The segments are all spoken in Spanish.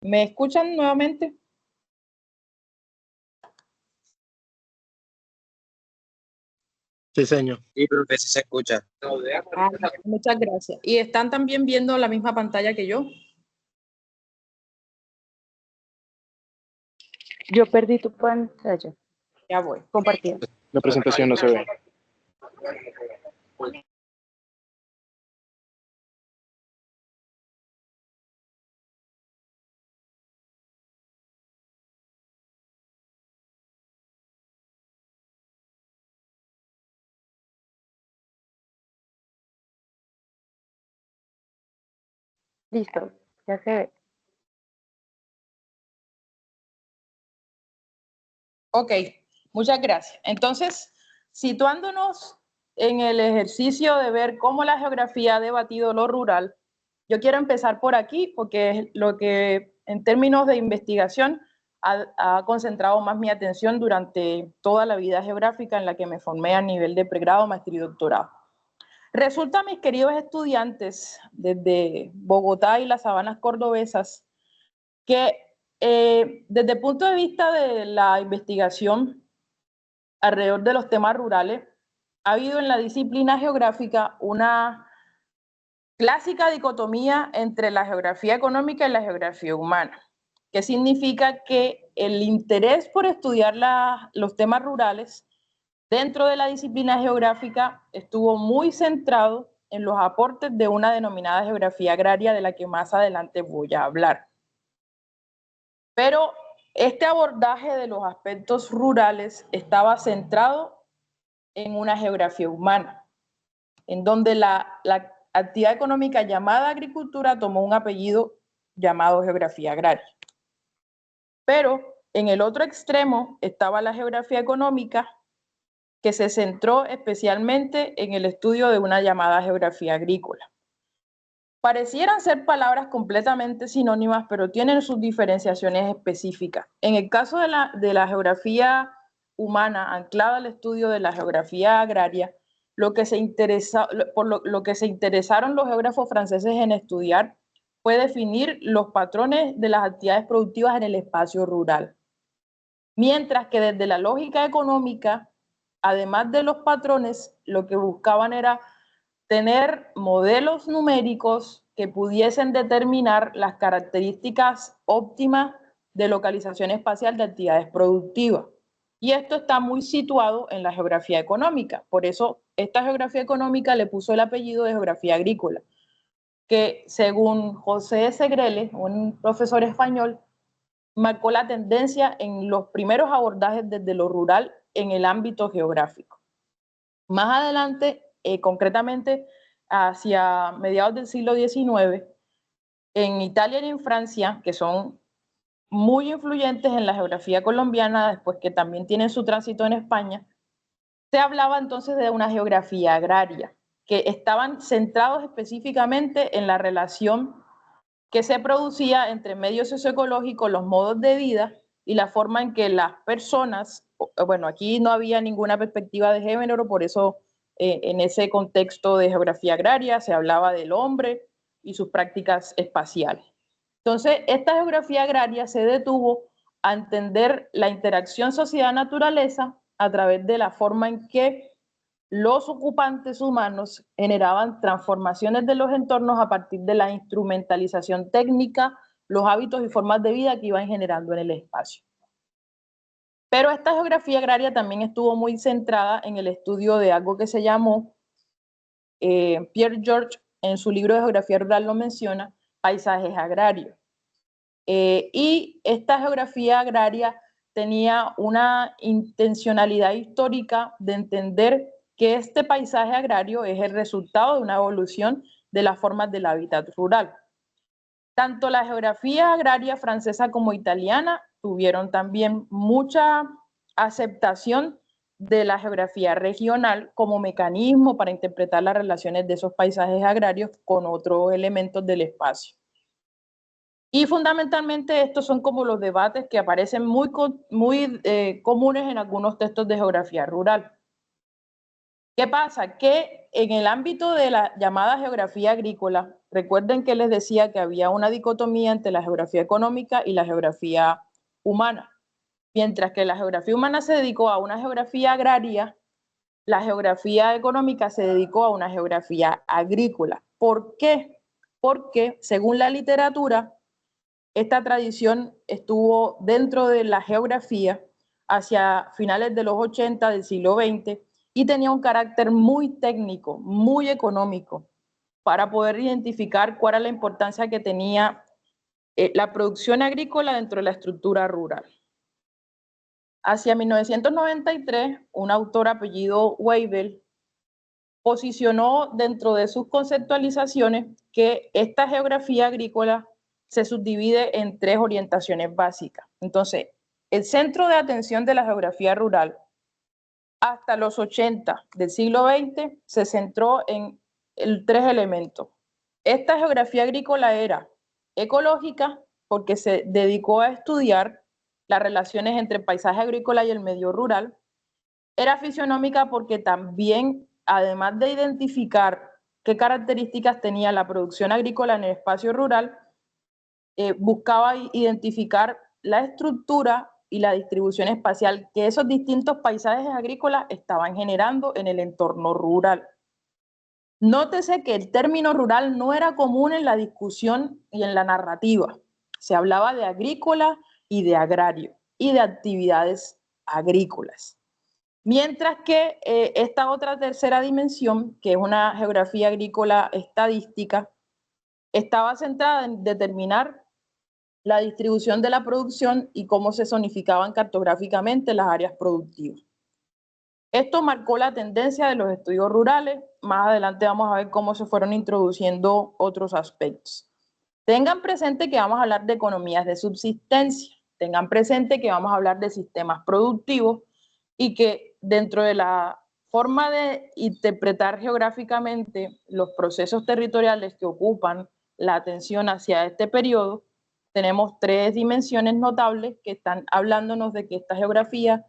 ¿Me escuchan nuevamente? Sí, señor. Sí, profe, sí se escucha. Muchas gracias. ¿Y están también viendo la misma pantalla que yo? Yo perdí tu pantalla. Ya voy. Compartida. La presentación no se ve. Listo, ya se ve. Ok, muchas gracias. Entonces, situándonos en el ejercicio de ver cómo la geografía ha debatido lo rural, yo quiero empezar por aquí porque es lo que en términos de investigación ha concentrado más mi atención durante toda la vida geográfica en la que me formé a nivel de pregrado, maestría y doctorado. Resulta, mis queridos estudiantes, desde Bogotá y las sabanas cordobesas, que desde el punto de vista de la investigación alrededor de los temas rurales, ha habido en la disciplina geográfica una clásica dicotomía entre la geografía económica y la geografía humana, que significa que el interés por estudiar los temas rurales dentro de la disciplina geográfica estuvo muy centrado en los aportes de una denominada geografía agraria de la que más adelante voy a hablar. Pero este abordaje de los aspectos rurales estaba centrado en una geografía humana, en donde la actividad económica llamada agricultura tomó un apellido llamado geografía agraria. Pero en el otro extremo estaba la geografía económica, que se centró especialmente en el estudio de una llamada geografía agrícola. Parecieran ser palabras completamente sinónimas, pero tienen sus diferenciaciones específicas. En el caso de la geografía humana, anclada al estudio de la geografía agraria, lo que se interesaron los geógrafos franceses en estudiar fue definir los patrones de las actividades productivas en el espacio rural. Mientras que desde la lógica económica, además de los patrones, lo que buscaban era tener modelos numéricos que pudiesen determinar las características óptimas de localización espacial de actividades productivas. Y esto está muy situado en la geografía económica. Por eso esta geografía económica le puso el apellido de geografía agrícola, que según José Segreles, un profesor español, marcó la tendencia en los primeros abordajes desde lo rural en el ámbito geográfico. Más adelante, concretamente hacia mediados del siglo XIX, en Italia y en Francia, que son muy influyentes en la geografía colombiana, después que también tienen su tránsito en España, se hablaba entonces de una geografía agraria, que estaban centrados específicamente en la relación que se producía entre medios socioecológicos, los modos de vida y la forma en que las personas, bueno, aquí no había ninguna perspectiva de género, por eso en ese contexto de geografía agraria se hablaba del hombre y sus prácticas espaciales. Entonces, esta geografía agraria se detuvo a entender la interacción sociedad-naturaleza a través de la forma en que los ocupantes humanos generaban transformaciones de los entornos a partir de la instrumentalización técnica, los hábitos y formas de vida que iban generando en el espacio. Pero esta geografía agraria también estuvo muy centrada en el estudio de algo que se llamó, Pierre George en su libro de geografía rural lo menciona, paisajes agrarios. Y esta geografía agraria tenía una intencionalidad histórica de entender que este paisaje agrario es el resultado de una evolución de las formas del hábitat rural. Tanto la geografía agraria francesa como italiana tuvieron también mucha aceptación de la geografía regional como mecanismo para interpretar las relaciones de esos paisajes agrarios con otros elementos del espacio. Y fundamentalmente estos son como los debates que aparecen muy comunes en algunos textos de geografía rural. ¿Qué pasa? Que en el ámbito de la llamada geografía agrícola, recuerden que les decía que había una dicotomía entre la geografía económica y la geografía humana. Mientras que la geografía humana se dedicó a una geografía agraria, la geografía económica se dedicó a una geografía agrícola. ¿Por qué? Porque, según la literatura, esta tradición estuvo dentro de la geografía hacia finales de los 80 del siglo XX y tenía un carácter muy técnico, muy económico, para poder identificar cuál era la importancia que tenía la producción agrícola dentro de la estructura rural. Hacia 1993, un autor apellido Weibel posicionó dentro de sus conceptualizaciones que esta geografía agrícola se subdivide en 3 orientaciones básicas. Entonces, el centro de atención de la geografía rural hasta los 80 del siglo XX se centró en 3 elementos. Esta geografía agrícola era ecológica porque se dedicó a estudiar las relaciones entre el paisaje agrícola y el medio rural. Era fisionómica porque también, además de identificar qué características tenía la producción agrícola en el espacio rural, buscaba identificar la estructura y la distribución espacial que esos distintos paisajes agrícolas estaban generando en el entorno rural. Nótese que el término rural no era común en la discusión y en la narrativa. Se hablaba de agrícola y de agrario y de actividades agrícolas. Mientras que esta otra tercera dimensión, que es una geografía agrícola estadística, estaba centrada en determinar la distribución de la producción y cómo se zonificaban cartográficamente las áreas productivas. Esto marcó la tendencia de los estudios rurales. Más adelante vamos a ver cómo se fueron introduciendo otros aspectos. Tengan presente que vamos a hablar de economías de subsistencia. Tengan presente que vamos a hablar de sistemas productivos y que dentro de la forma de interpretar geográficamente los procesos territoriales que ocupan la atención hacia este periodo, tenemos 3 dimensiones notables que están hablándonos de que esta geografía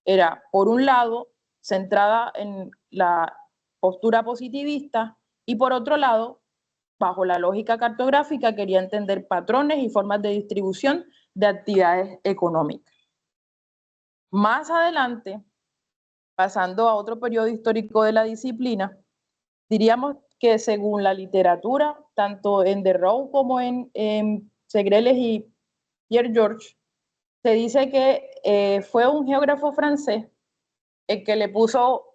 era, por un lado, centrada en la postura positivista y por otro lado, bajo la lógica cartográfica, quería entender patrones y formas de distribución de actividades económicas. Más adelante, pasando a otro periodo histórico de la disciplina, diríamos que según la literatura, tanto en Derroux como en Segreles y Pierre Georges, se dice que fue un geógrafo francés el que le puso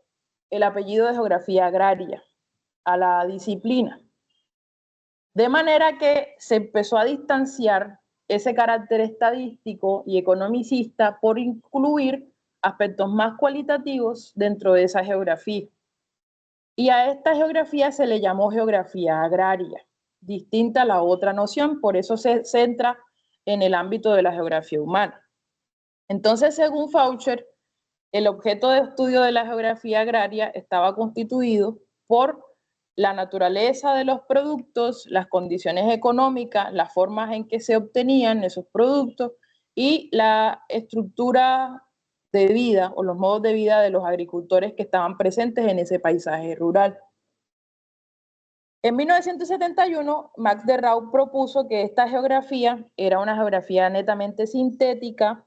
el apellido de geografía agraria a la disciplina. De manera que se empezó a distanciar ese carácter estadístico y economicista por incluir aspectos más cualitativos dentro de esa geografía. Y a esta geografía se le llamó geografía agraria, distinta a la otra noción, por eso se centra en el ámbito de la geografía humana. Entonces, según Faucher, el objeto de estudio de la geografía agraria estaba constituido por la naturaleza de los productos, las condiciones económicas, las formas en que se obtenían esos productos y la estructura de vida o los modos de vida de los agricultores que estaban presentes en ese paisaje rural. En 1971, Max Derroux propuso que esta geografía era una geografía netamente sintética,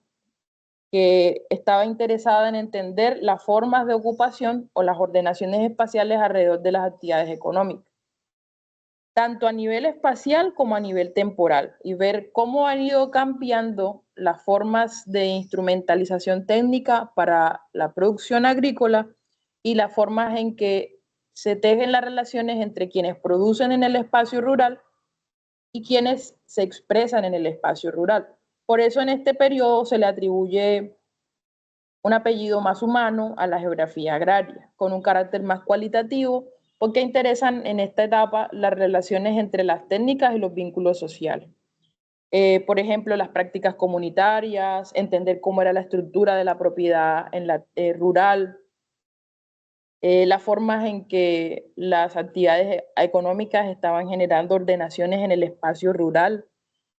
que estaba interesada en entender las formas de ocupación o las ordenaciones espaciales alrededor de las actividades económicas, tanto a nivel espacial como a nivel temporal, y ver cómo han ido cambiando las formas de instrumentalización técnica para la producción agrícola y las formas en que se tejen las relaciones entre quienes producen en el espacio rural y quienes se expresan en el espacio rural. Por eso en este periodo se le atribuye un apellido más humano a la geografía agraria, con un carácter más cualitativo, porque interesan en esta etapa las relaciones entre las técnicas y los vínculos sociales. Por ejemplo, las prácticas comunitarias, entender cómo era la estructura de la propiedad en la rural, las formas en que las actividades económicas estaban generando ordenaciones en el espacio rural,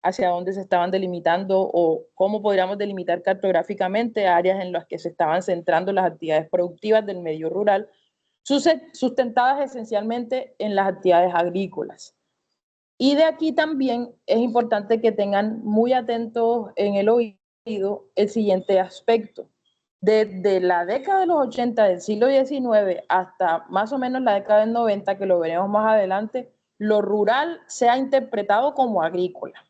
hacia dónde se estaban delimitando o cómo podríamos delimitar cartográficamente áreas en las que se estaban centrando las actividades productivas del medio rural, sustentadas esencialmente en las actividades agrícolas. Y de aquí también es importante que tengan muy atentos en el oído el siguiente aspecto. Desde la década de los 80 del siglo XIX hasta más o menos la década del 90, que lo veremos más adelante, lo rural se ha interpretado como agrícola,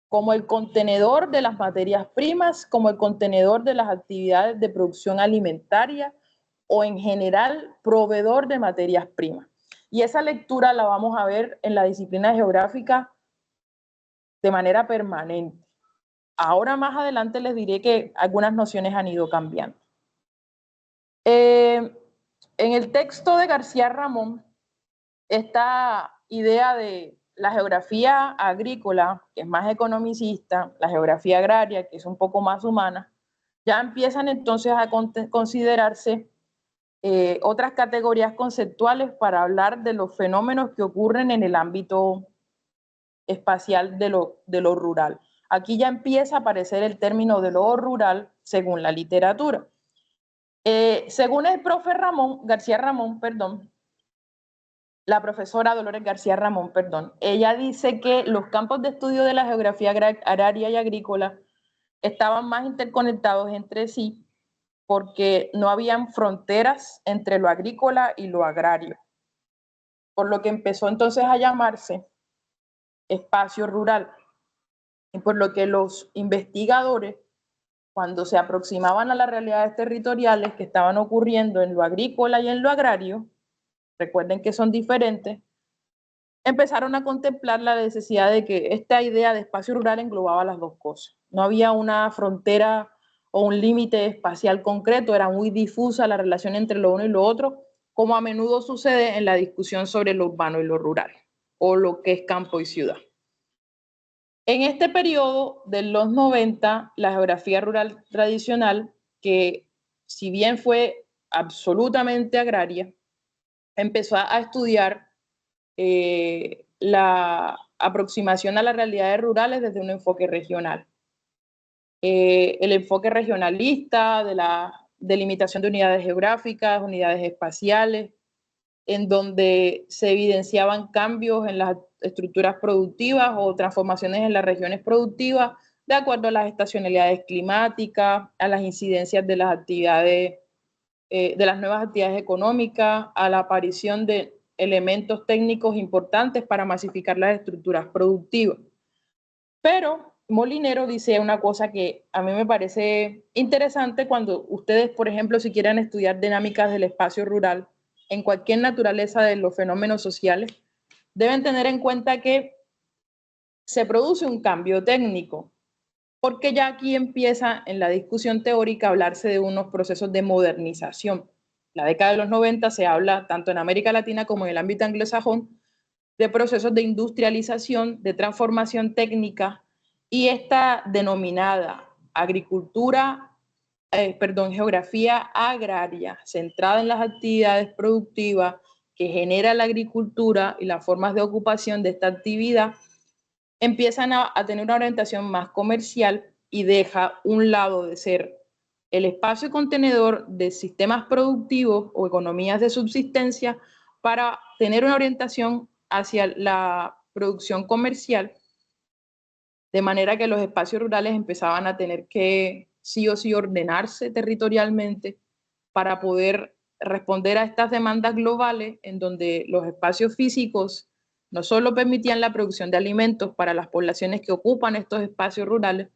como el contenedor de las materias primas, como el contenedor de las actividades de producción alimentaria o en general proveedor de materias primas. Y esa lectura la vamos a ver en la disciplina geográfica de manera permanente. Ahora más adelante les diré que algunas nociones han ido cambiando. En el texto de García Ramón, esta idea de la geografía agrícola, que es más economicista, la geografía agraria, que es un poco más humana, ya empiezan entonces a considerarse otras categorías conceptuales para hablar de los fenómenos que ocurren en el ámbito espacial de lo rural. Aquí ya empieza a aparecer el término de lo rural según la literatura. Según el profe García Ramón, la profesora Dolores García Ramón, ella dice que los campos de estudio de la geografía agraria y agrícola estaban más interconectados entre sí porque no habían fronteras entre lo agrícola y lo agrario, por lo que empezó entonces a llamarse espacio rural, y por lo que los investigadores, cuando se aproximaban a las realidades territoriales que estaban ocurriendo en lo agrícola y en lo agrario, recuerden que son diferentes, empezaron a contemplar la necesidad de que esta idea de espacio rural englobaba las dos cosas. No había una frontera o un límite espacial concreto, era muy difusa la relación entre lo uno y lo otro, como a menudo sucede en la discusión sobre lo urbano y lo rural, o lo que es campo y ciudad. En este periodo de los 90, la geografía rural tradicional, que si bien fue absolutamente agraria, empezó a estudiar la aproximación a las realidades rurales desde un enfoque regional. El enfoque regionalista de la delimitación de unidades geográficas, unidades espaciales, en donde se evidenciaban cambios en las estructuras productivas o transformaciones en las regiones productivas de acuerdo a las estacionalidades climáticas, a las incidencias de las actividades, de las nuevas actividades económicas, a la aparición de elementos técnicos importantes para masificar las estructuras productivas. Pero Molinero dice una cosa que a mí me parece interesante cuando ustedes, por ejemplo, si quieren estudiar dinámicas del espacio rural en cualquier naturaleza de los fenómenos sociales, deben tener en cuenta que se produce un cambio técnico, porque ya aquí empieza en la discusión teórica a hablarse de unos procesos de modernización. La década de los 90 se habla, tanto en América Latina como en el ámbito anglosajón, de procesos de industrialización, de transformación técnica, y esta denominada geografía agraria, centrada en las actividades productivas que genera la agricultura y las formas de ocupación de esta actividad, empiezan a tener una orientación más comercial y deja un lado de ser el espacio contenedor de sistemas productivos o economías de subsistencia para tener una orientación hacia la producción comercial, de manera que los espacios rurales empezaban a tener que sí o sí ordenarse territorialmente para poder responder a estas demandas globales en donde los espacios físicos no solo permitían la producción de alimentos para las poblaciones que ocupan estos espacios rurales,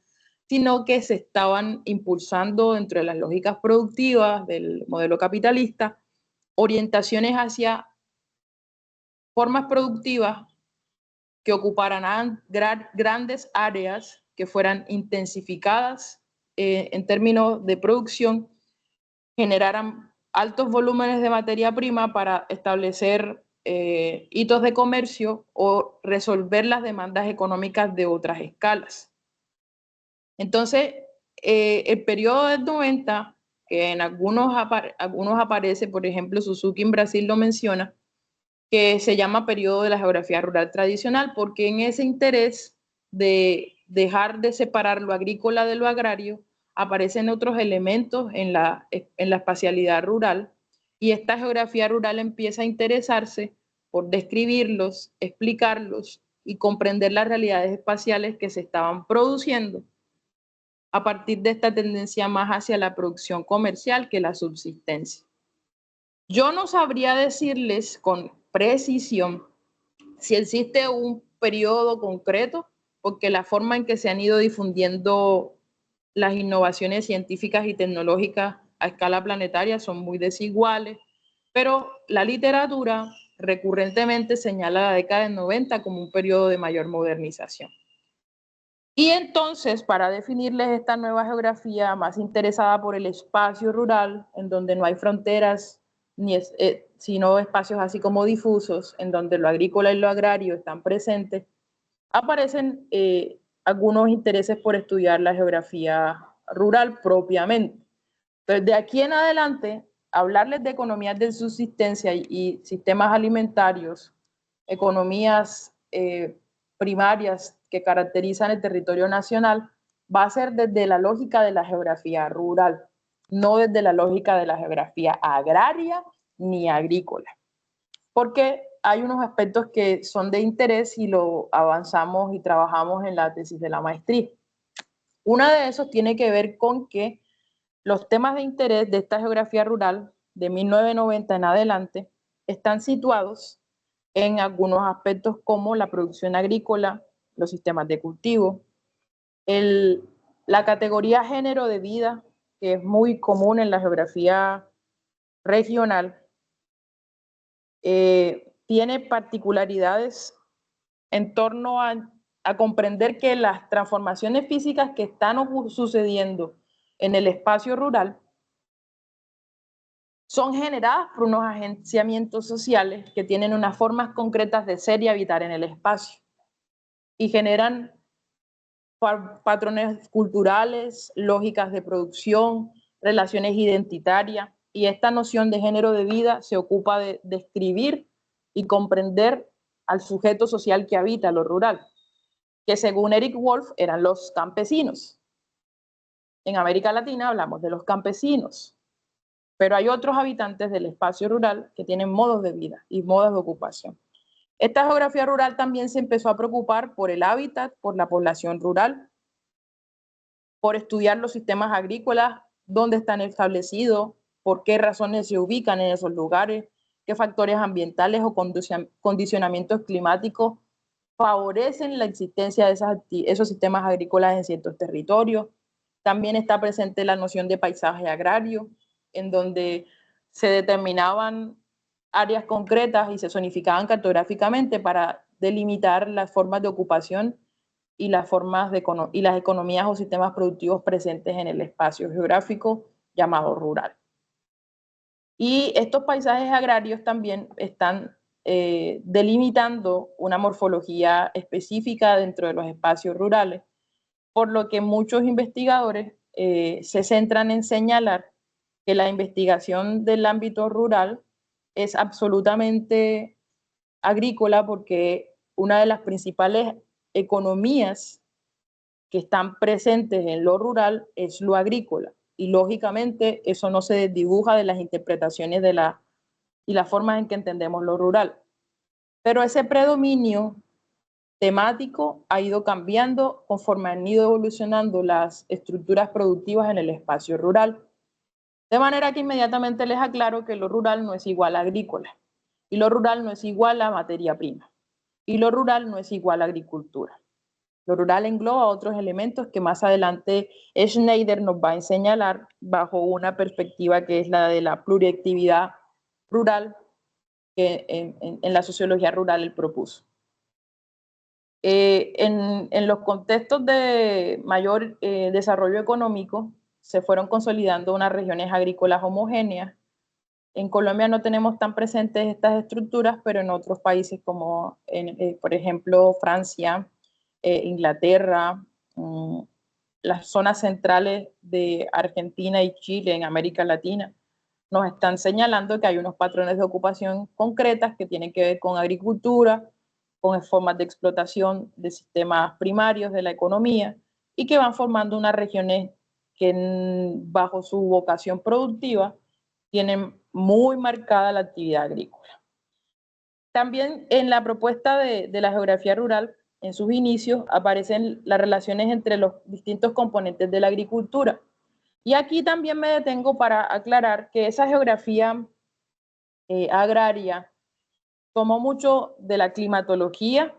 sino que se estaban impulsando dentro de las lógicas productivas del modelo capitalista orientaciones hacia formas productivas que ocuparan grandes áreas, que fueran intensificadas en términos de producción, generaran altos volúmenes de materia prima para establecer hitos de comercio o resolver las demandas económicas de otras escalas. Entonces, el periodo del 90, que en algunos aparece, por ejemplo, Suzuki en Brasil lo menciona, que se llama periodo de la geografía rural tradicional, porque en ese interés de dejar de separar lo agrícola de lo agrario, aparecen otros elementos en la espacialidad rural Y esta geografía rural empieza a interesarse por describirlos, explicarlos y comprender las realidades espaciales que se estaban produciendo a partir de esta tendencia más hacia la producción comercial que la subsistencia. Yo no sabría decirles con precisión si existe un periodo concreto, porque la forma en que se han ido difundiendo las innovaciones científicas y tecnológicas a escala planetaria son muy desiguales, pero la literatura recurrentemente señala la década del 90 como un periodo de mayor modernización. Y entonces, para definirles esta nueva geografía más interesada por el espacio rural, en donde no hay fronteras, sino espacios así como difusos, en donde lo agrícola y lo agrario están presentes, aparecen algunos intereses por estudiar la geografía rural propiamente. Entonces, de aquí en adelante, hablarles de economías de subsistencia y sistemas alimentarios, economías primarias que caracterizan el territorio nacional, va a ser desde la lógica de la geografía rural, no desde la lógica de la geografía agraria ni agrícola. Porque hay unos aspectos que son de interés y lo avanzamos y trabajamos en la tesis de la maestría. Uno de esos tiene que ver con que los temas de interés de esta geografía rural de 1990 en adelante están situados en algunos aspectos como la producción agrícola, los sistemas de cultivo, la categoría género de vida, que es muy común en la geografía regional, tiene particularidades en torno a comprender que las transformaciones físicas que están sucediendo en el espacio rural son generadas por unos agenciamientos sociales que tienen unas formas concretas de ser y habitar en el espacio y generan patrones culturales, lógicas de producción, relaciones identitarias, y esta noción de género de vida se ocupa de describir y comprender al sujeto social que habita lo rural, que según Eric Wolf eran los campesinos. En América Latina hablamos de los campesinos, pero hay otros habitantes del espacio rural que tienen modos de vida y modos de ocupación. Esta geografía rural también se empezó a preocupar por el hábitat, por la población rural, por estudiar los sistemas agrícolas, dónde están establecidos, por qué razones se ubican en esos lugares, qué factores ambientales o condicionamientos climáticos favorecen la existencia de esos sistemas agrícolas en ciertos territorios. También está presente la noción de paisaje agrario, en donde se determinaban áreas concretas y se zonificaban cartográficamente para delimitar las formas de ocupación y las economías o sistemas productivos presentes en el espacio geográfico llamado rural. Y estos paisajes agrarios también están delimitando una morfología específica dentro de los espacios rurales, por lo que muchos investigadores se centran en señalar que la investigación del ámbito rural es absolutamente agrícola, porque una de las principales economías que están presentes en lo rural es lo agrícola, y lógicamente eso no se desdibuja de las interpretaciones y las formas en que entendemos lo rural. Pero ese predominio temático ha ido cambiando conforme han ido evolucionando las estructuras productivas en el espacio rural. De manera que inmediatamente les aclaro que lo rural no es igual a agrícola, y lo rural no es igual a materia prima, y lo rural no es igual a agricultura. Lo rural engloba otros elementos que más adelante Schneider nos va a señalar bajo una perspectiva que es la de la pluriactividad rural, que en la sociología rural él propuso. En los contextos de mayor desarrollo económico se fueron consolidando unas regiones agrícolas homogéneas. En Colombia no tenemos tan presentes estas estructuras, pero en otros países como, por ejemplo, Francia, Inglaterra, las zonas centrales de Argentina y Chile en América Latina, nos están señalando que hay unos patrones de ocupación concretas que tienen que ver con agricultura, con formas de explotación de sistemas primarios de la economía, y que van formando unas regiones que bajo su vocación productiva tienen muy marcada la actividad agrícola. También en la propuesta de la geografía rural, en sus inicios, aparecen las relaciones entre los distintos componentes de la agricultura. Y aquí también me detengo para aclarar que esa geografía agraria tomó mucho de la climatología,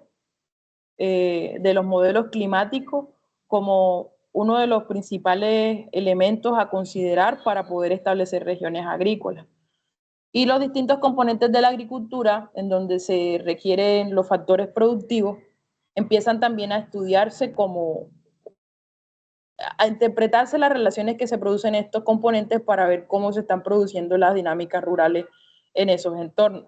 de los modelos climáticos, como uno de los principales elementos a considerar para poder establecer regiones agrícolas. Y los distintos componentes de la agricultura, en donde se requieren los factores productivos, empiezan también a estudiarse como, a interpretarse las relaciones que se producen en estos componentes para ver cómo se están produciendo las dinámicas rurales en esos entornos.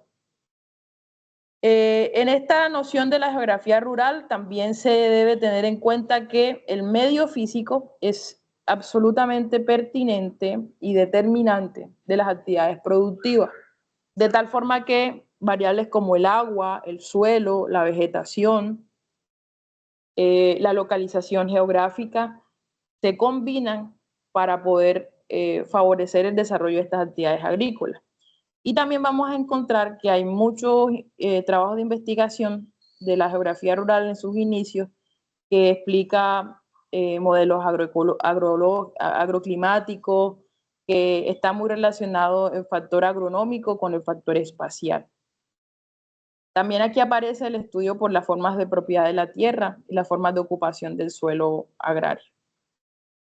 En esta noción de la geografía rural también se debe tener en cuenta que el medio físico es absolutamente pertinente y determinante de las actividades productivas, de tal forma que variables como el agua, el suelo, la vegetación, la localización geográfica, se combinan para poder favorecer el desarrollo de estas actividades agrícolas. Y también vamos a encontrar que hay muchos trabajos de investigación de la geografía rural en sus inicios que explica modelos agroclimáticos, que está muy relacionado el factor agronómico con el factor espacial. También aquí aparece el estudio por las formas de propiedad de la tierra y las formas de ocupación del suelo agrario.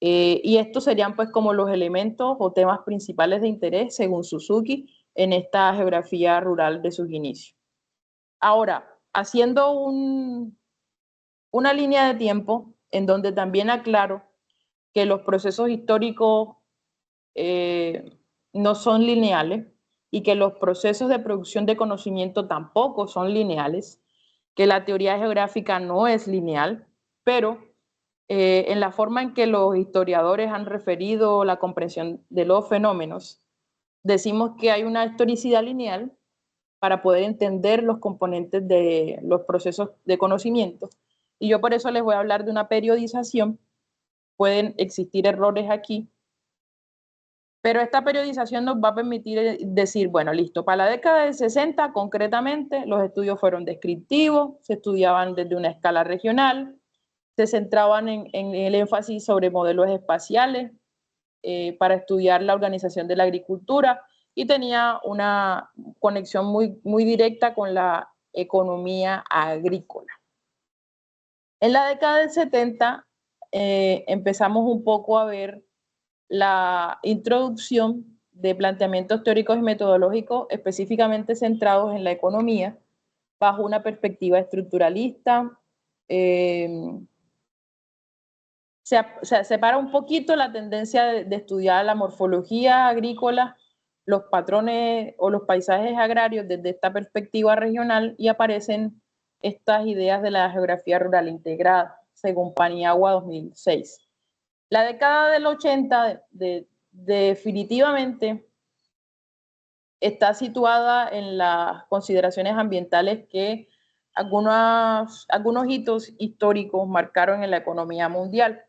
Y estos serían pues como los elementos o temas principales de interés según Suzuki en esta geografía rural de sus inicios. Ahora, haciendo una línea de tiempo en donde también aclaro que los procesos históricos no son lineales y que los procesos de producción de conocimiento tampoco son lineales, que la teoría geográfica no es lineal, pero en la forma en que los historiadores han referido la comprensión de los fenómenos, decimos que hay una historicidad lineal para poder entender los componentes de los procesos de conocimiento. Y yo por eso les voy a hablar de una periodización. Pueden existir errores aquí, pero esta periodización nos va a permitir decir, bueno, listo, para la década del 60 concretamente los estudios fueron descriptivos, se estudiaban desde una escala regional, se centraban en el énfasis sobre modelos espaciales para estudiar la organización de la agricultura y tenía una conexión muy directa con la economía agrícola. En la década del 70 empezamos un poco a ver la introducción de planteamientos teóricos y metodológicos específicamente centrados en la economía bajo una perspectiva estructuralista. Se separa un poquito la tendencia de estudiar la morfología agrícola, los patrones o los paisajes agrarios desde esta perspectiva regional y aparecen estas ideas de la geografía rural integrada, según Paniagua 2006. La década del 80 definitivamente está situada en las consideraciones ambientales que algunos hitos históricos marcaron en la economía mundial.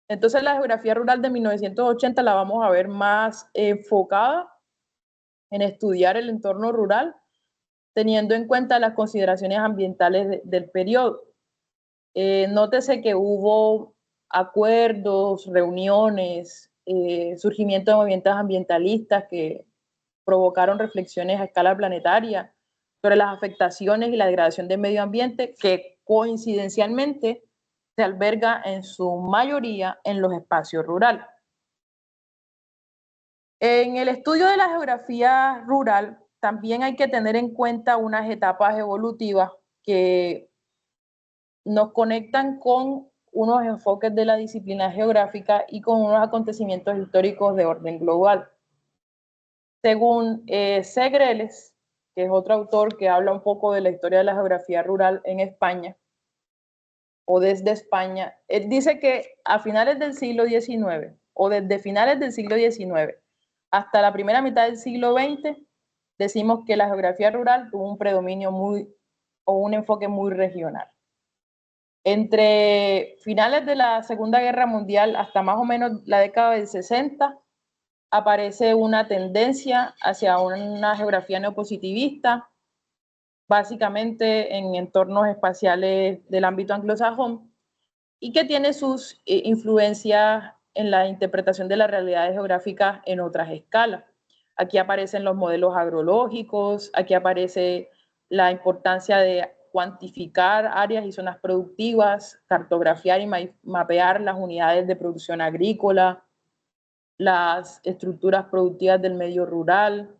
Entonces la geografía rural de 1980 la vamos a ver más enfocada en estudiar el entorno rural, teniendo en cuenta las consideraciones ambientales del periodo. Nótese que hubo acuerdos, reuniones, surgimiento de movimientos ambientalistas que provocaron reflexiones a escala planetaria sobre las afectaciones y la degradación del medio ambiente que coincidencialmente se alberga en su mayoría en los espacios rurales. En el estudio de la geografía rural también hay que tener en cuenta unas etapas evolutivas que nos conectan con unos enfoques de la disciplina geográfica y con unos acontecimientos históricos de orden global. Según Segreles, que es otro autor que habla un poco de la historia de la geografía rural en España, o desde España, él dice que a finales del siglo XIX, o desde finales del siglo XIX hasta la primera mitad del siglo XX, decimos que la geografía rural tuvo un predominio o un enfoque muy regional. Entre finales de la Segunda Guerra Mundial hasta más o menos la década del 60, aparece una tendencia hacia una geografía neopositivista, básicamente en entornos espaciales del ámbito anglosajón, y que tiene sus influencias en la interpretación de las realidades geográficas en otras escalas. Aquí aparecen los modelos agrológicos, aquí aparece la importancia de cuantificar áreas y zonas productivas, cartografiar y mapear las unidades de producción agrícola, las estructuras productivas del medio rural,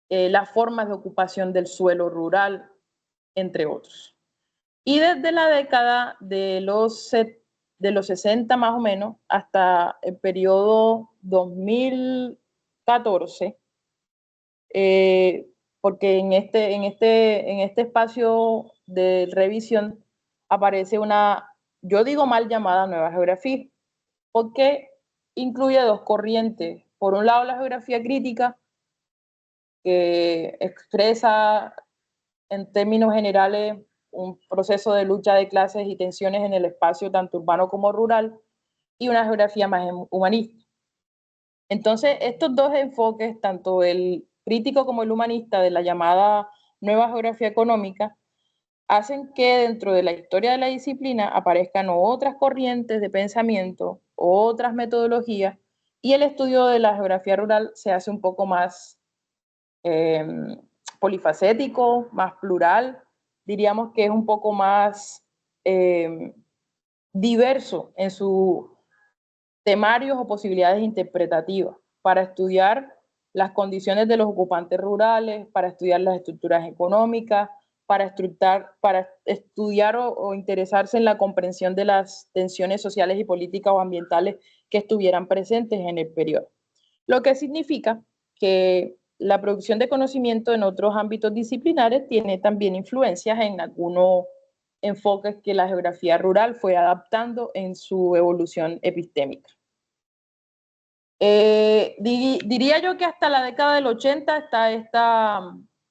las formas de ocupación del suelo rural, entre otros. Y desde la década de los 60 más o menos hasta el periodo 2014, porque en este espacio de revisión aparece una, yo digo mal llamada nueva geografía, porque incluye dos corrientes. Por un lado, la geografía crítica, que expresa en términos generales un proceso de lucha de clases y tensiones en el espacio tanto urbano como rural, y una geografía más humanista. Entonces, estos dos enfoques, tanto el crítico como el humanista de la llamada nueva geografía económica, hacen que dentro de la historia de la disciplina aparezcan otras corrientes de pensamiento, otras metodologías, y el estudio de la geografía rural se hace un poco más polifacético, más plural, diríamos que es un poco más diverso en sus temarios o posibilidades interpretativas para estudiar las condiciones de los ocupantes rurales, para estudiar las estructuras económicas, para estudiar o interesarse en la comprensión de las tensiones sociales y políticas o ambientales que estuvieran presentes en el periodo. Lo que significa que la producción de conocimiento en otros ámbitos disciplinares tiene también influencias en algunos enfoques que la geografía rural fue adaptando en su evolución epistémica. Diría yo que hasta la década del 80 está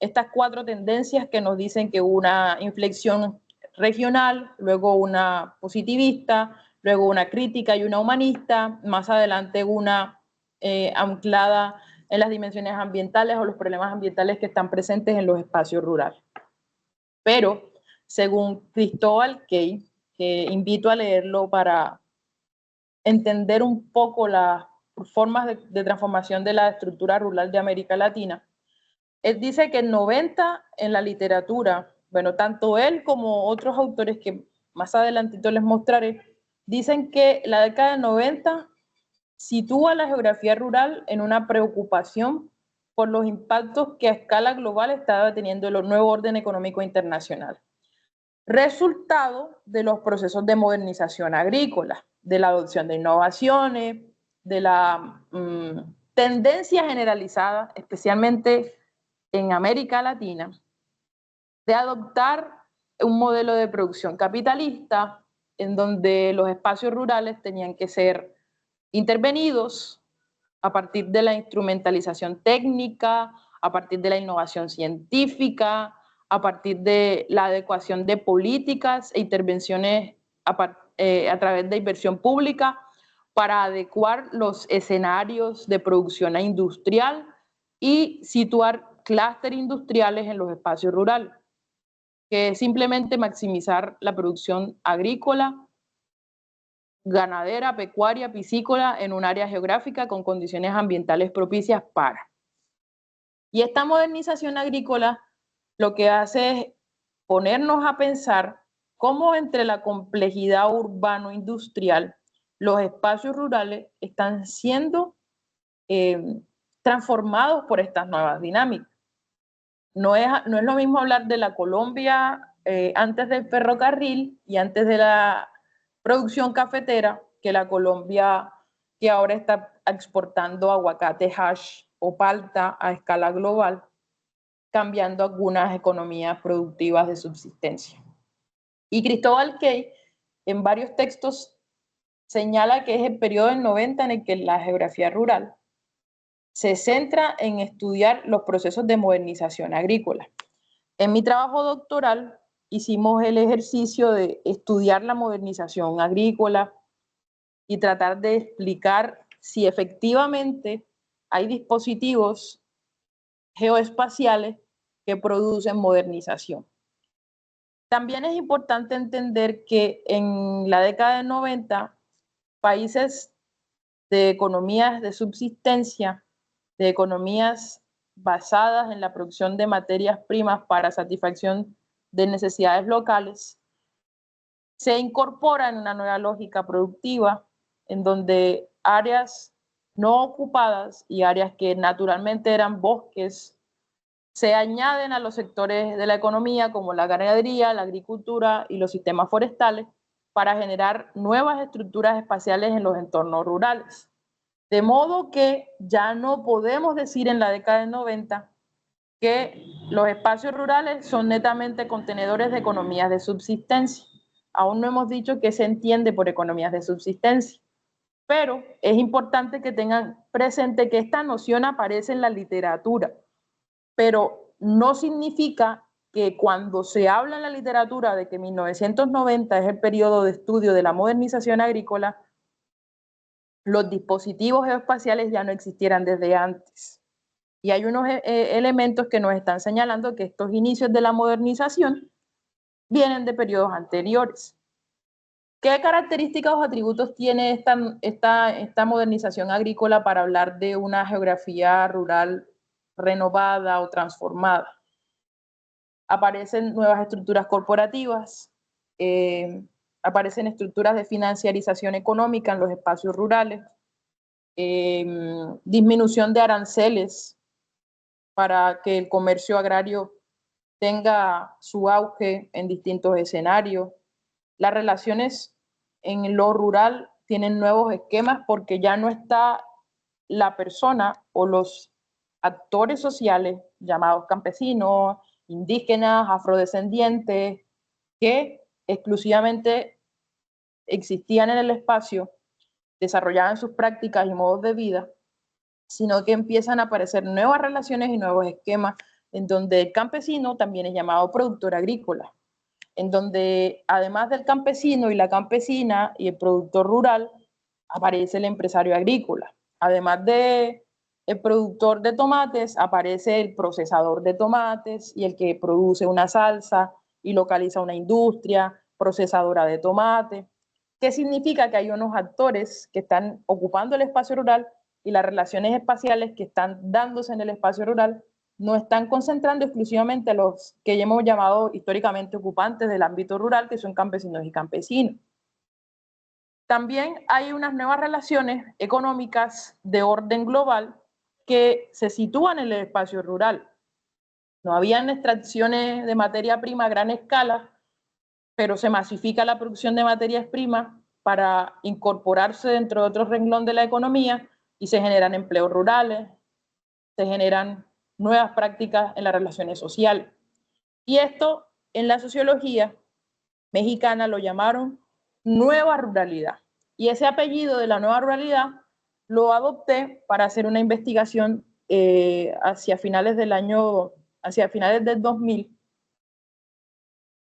estas cuatro tendencias que nos dicen que una inflexión regional, luego una positivista, luego una crítica y una humanista, más adelante una anclada en las dimensiones ambientales o los problemas ambientales que están presentes en los espacios rurales. Pero, según Cristóbal Key, que invito a leerlo para entender un poco las formas de transformación de la estructura rural de América Latina, él dice que el 90 en la literatura, bueno, tanto él como otros autores que más adelantito les mostraré, dicen que la década del 90 sitúa la geografía rural en una preocupación por los impactos que a escala global estaba teniendo el nuevo orden económico internacional, resultado de los procesos de modernización agrícola, de la adopción de innovaciones, de la tendencia generalizada, especialmente en América Latina, de adoptar un modelo de producción capitalista en donde los espacios rurales tenían que ser intervenidos a partir de la instrumentalización técnica, a partir de la innovación científica, a partir de la adecuación de políticas e intervenciones a través de inversión pública para adecuar los escenarios de producción industrial y situar clústeres industriales en los espacios rurales, que es simplemente maximizar la producción agrícola, ganadera, pecuaria, piscícola en un área geográfica con condiciones ambientales propicias para. Y esta modernización agrícola lo que hace es ponernos a pensar cómo entre la complejidad urbano-industrial los espacios rurales están siendo transformados por estas nuevas dinámicas. No es lo mismo hablar de la Colombia antes del ferrocarril y antes de la producción cafetera que la Colombia que ahora está exportando aguacate hash o palta a escala global, cambiando algunas economías productivas de subsistencia. Y Cristóbal Key, en varios textos, señala que es el periodo del 90 en el que la geografía rural se centra en estudiar los procesos de modernización agrícola. En mi trabajo doctoral hicimos el ejercicio de estudiar la modernización agrícola y tratar de explicar si efectivamente hay dispositivos geoespaciales que producen modernización. También es importante entender que en la década de 90, países de economías de subsistencia, de economías basadas en la producción de materias primas para satisfacción de necesidades locales, se incorpora en una nueva lógica productiva en donde áreas no ocupadas y áreas que naturalmente eran bosques se añaden a los sectores de la economía como la ganadería, la agricultura y los sistemas forestales para generar nuevas estructuras espaciales en los entornos rurales. De modo que ya no podemos decir en la década del 90 que los espacios rurales son netamente contenedores de economías de subsistencia. Aún no hemos dicho qué se entiende por economías de subsistencia, pero es importante que tengan presente que esta noción aparece en la literatura, pero no significa que cuando se habla en la literatura de que 1990 es el periodo de estudio de la modernización agrícola, los dispositivos geoespaciales ya no existieran desde antes. Y hay unos elementos que nos están señalando que estos inicios de la modernización vienen de periodos anteriores. ¿Qué características o atributos tiene esta modernización agrícola para hablar de una geografía rural renovada o transformada? Aparecen nuevas estructuras corporativas, aparecen estructuras de financiarización económica en los espacios rurales, disminución de aranceles para que el comercio agrario tenga su auge en distintos escenarios. Las relaciones en lo rural tienen nuevos esquemas porque ya no está la persona o los actores sociales llamados campesinos, indígenas, afrodescendientes, que exclusivamente existían en el espacio, desarrollaban sus prácticas y modos de vida, sino que empiezan a aparecer nuevas relaciones y nuevos esquemas en donde el campesino también es llamado productor agrícola, en donde además del campesino y la campesina y el productor rural, aparece el empresario agrícola. Además de el productor de tomates, aparece el procesador de tomates y el que produce una salsa y localiza una industria procesadora de tomate. ¿Qué significa? Que hay unos actores que están ocupando el espacio rural y las relaciones espaciales que están dándose en el espacio rural no están concentrando exclusivamente a los que hemos llamado históricamente ocupantes del ámbito rural, que son campesinos y campesinos. También hay unas nuevas relaciones económicas de orden global que se sitúan en el espacio rural. No habían extracciones de materia prima a gran escala, pero se masifica la producción de materias primas para incorporarse dentro de otro renglón de la economía y se generan empleos rurales, se generan nuevas prácticas en las relaciones sociales. Y esto en la sociología mexicana lo llamaron nueva ruralidad. Y ese apellido de la nueva ruralidad lo adopté para hacer una investigación hacia finales del 2000,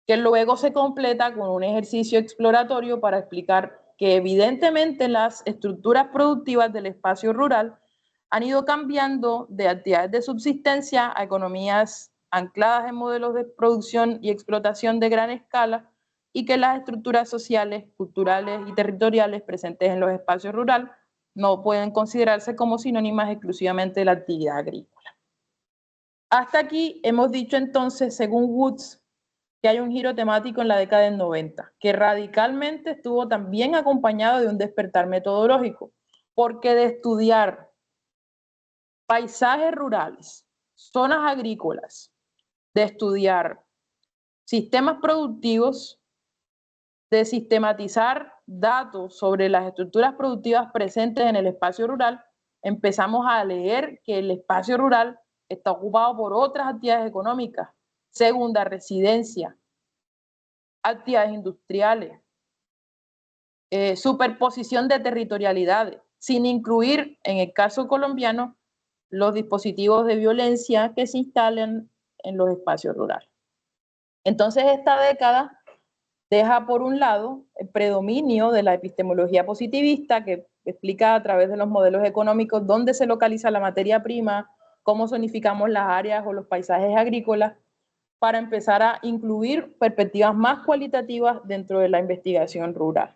que luego se completa con un ejercicio exploratorio para explicar que evidentemente las estructuras productivas del espacio rural han ido cambiando de actividades de subsistencia a economías ancladas en modelos de producción y explotación de gran escala, y que las estructuras sociales, culturales y territoriales presentes en los espacios rurales no pueden considerarse como sinónimas exclusivamente de la actividad agrícola. Hasta aquí hemos dicho entonces, según Woods, que hay un giro temático en la década del 90, que radicalmente estuvo también acompañado de un despertar metodológico, porque de estudiar paisajes rurales, zonas agrícolas, de estudiar sistemas productivos, de sistematizar datos sobre las estructuras productivas presentes en el espacio rural, empezamos a leer que el espacio rural está ocupado por otras actividades económicas, segunda residencia, actividades industriales, superposición de territorialidades, sin incluir, en el caso colombiano, los dispositivos de violencia que se instalan en los espacios rurales. Entonces, esta década deja por un lado el predominio de la epistemología positivista, que explica a través de los modelos económicos dónde se localiza la materia prima, cómo zonificamos las áreas o los paisajes agrícolas, para empezar a incluir perspectivas más cualitativas dentro de la investigación rural.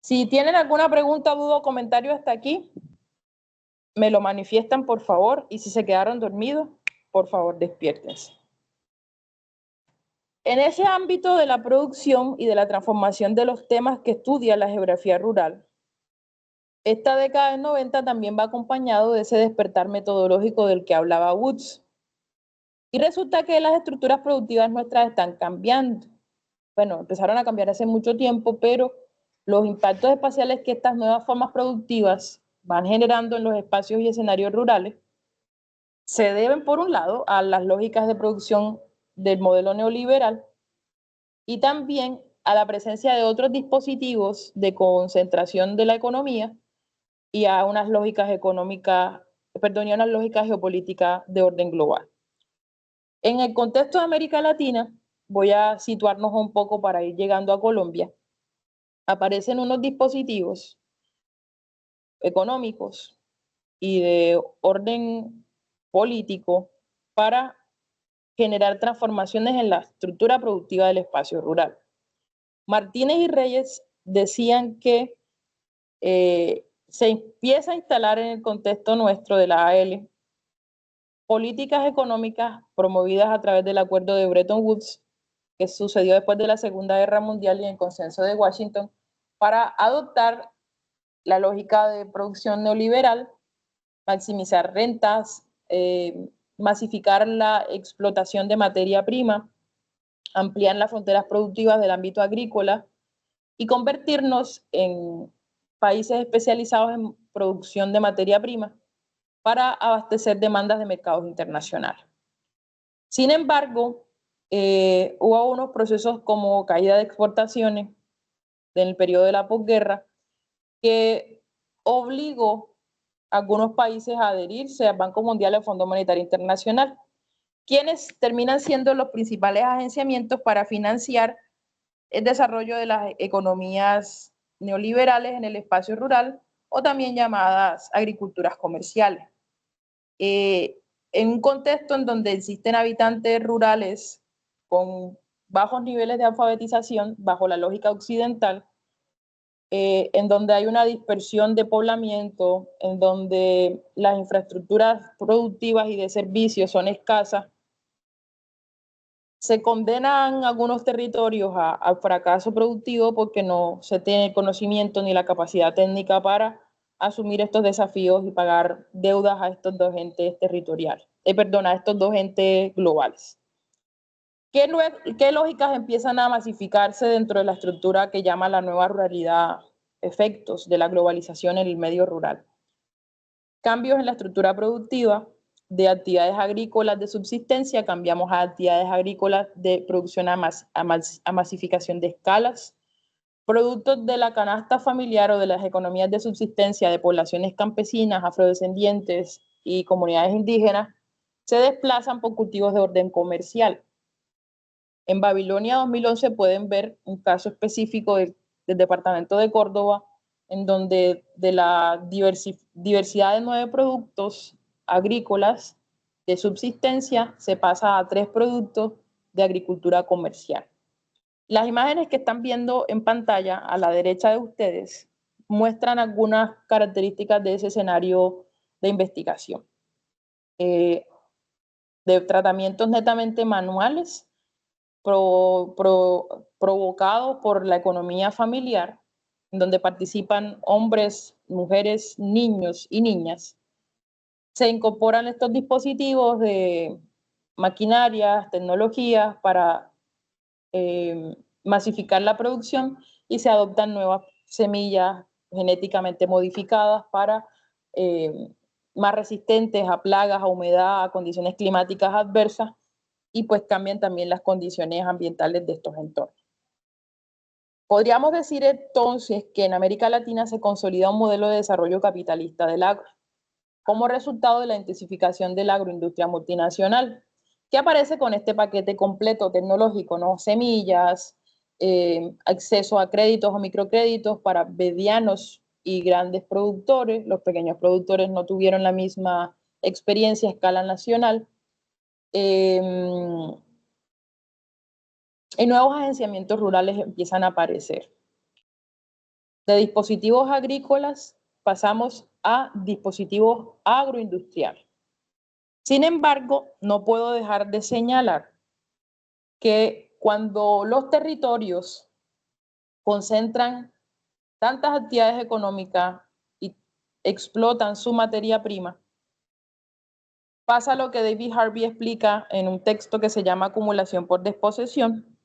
Si tienen alguna pregunta, duda o comentario hasta aquí, me lo manifiestan, por favor, y si se quedaron dormidos, por favor, despiértense. En ese ámbito de la producción y de la transformación de los temas que estudia la geografía rural, esta década del 90 también va acompañado de ese despertar metodológico del que hablaba Woods. Y resulta que las estructuras productivas nuestras están cambiando. Bueno, empezaron a cambiar hace mucho tiempo, pero los impactos espaciales que estas nuevas formas productivas van generando en los espacios y escenarios rurales se deben, por un lado, a las lógicas de producción del modelo neoliberal y también a la presencia de otros dispositivos de concentración de la economía y a unas lógicas económicas, perdón, y a unas lógicas geopolíticas de orden global. En el contexto de América Latina, voy a situarnos un poco para ir llegando a Colombia, aparecen unos dispositivos económicos y de orden político para generar transformaciones en la estructura productiva del espacio rural. Martínez y Reyes decían que se empieza a instalar en el contexto nuestro de la AL políticas económicas promovidas a través del acuerdo de Bretton Woods, que sucedió después de la Segunda Guerra Mundial y en el consenso de Washington, para adoptar la lógica de producción neoliberal, maximizar rentas, masificar la explotación de materia prima, ampliar las fronteras productivas del ámbito agrícola y convertirnos en países especializados en producción de materia prima para abastecer demandas de mercados internacionales. Sin embargo, hubo unos procesos como caída de exportaciones en el periodo de la posguerra que obligó a algunos países a adherirse al Banco Mundial y al Fondo Monetario Internacional, quienes terminan siendo los principales agenciamientos para financiar el desarrollo de las economías neoliberales en el espacio rural o también llamadas agriculturas comerciales. En un contexto en donde existen habitantes rurales con bajos niveles de alfabetización, bajo la lógica occidental, en donde hay una dispersión de poblamiento, en donde las infraestructuras productivas y de servicios son escasas, se condenan algunos territorios al fracaso productivo porque no se tiene el conocimiento ni la capacidad técnica para asumir estos desafíos y pagar deudas a estos dos entes territoriales, a estos dos entes globales. ¿Qué lógicas empiezan a masificarse dentro de la estructura que llama la nueva ruralidad, efectos de la globalización en el medio rural? Cambios en la estructura productiva, de actividades agrícolas de subsistencia, cambiamos a actividades agrícolas de producción a masificación de escalas, productos de la canasta familiar o de las economías de subsistencia de poblaciones campesinas, afrodescendientes y comunidades indígenas, se desplazan por cultivos de orden comercial. En Babilonia 2011 pueden ver un caso específico del departamento de Córdoba, en donde de la diversidad de 9 productos agrícolas de subsistencia se pasa a 3 productos de agricultura comercial. Las imágenes que están viendo en pantalla a la derecha de ustedes muestran algunas características de ese escenario de investigación. De tratamientos netamente manuales, provocados por la economía familiar, en donde participan hombres, mujeres, niños y niñas. Se incorporan estos dispositivos de maquinarias, tecnologías para masificar la producción y se adoptan nuevas semillas genéticamente modificadas para más resistentes a plagas, a humedad, a condiciones climáticas adversas, y pues cambian también las condiciones ambientales de estos entornos. Podríamos decir entonces que en América Latina se consolida un modelo de desarrollo capitalista del agro, como resultado de la intensificación de la agroindustria multinacional, que aparece con este paquete completo tecnológico, ¿no? Semillas, acceso a créditos o microcréditos para medianos y grandes productores. Los pequeños productores no tuvieron la misma experiencia a escala nacional. Y nuevos agenciamientos rurales empiezan a aparecer. De dispositivos agrícolas pasamos a dispositivos agroindustriales. Sin embargo, no puedo dejar de señalar que cuando los territorios concentran tantas actividades económicas y explotan su materia prima, pasa lo que David Harvey explica en un texto que se llama acumulación por desposesión,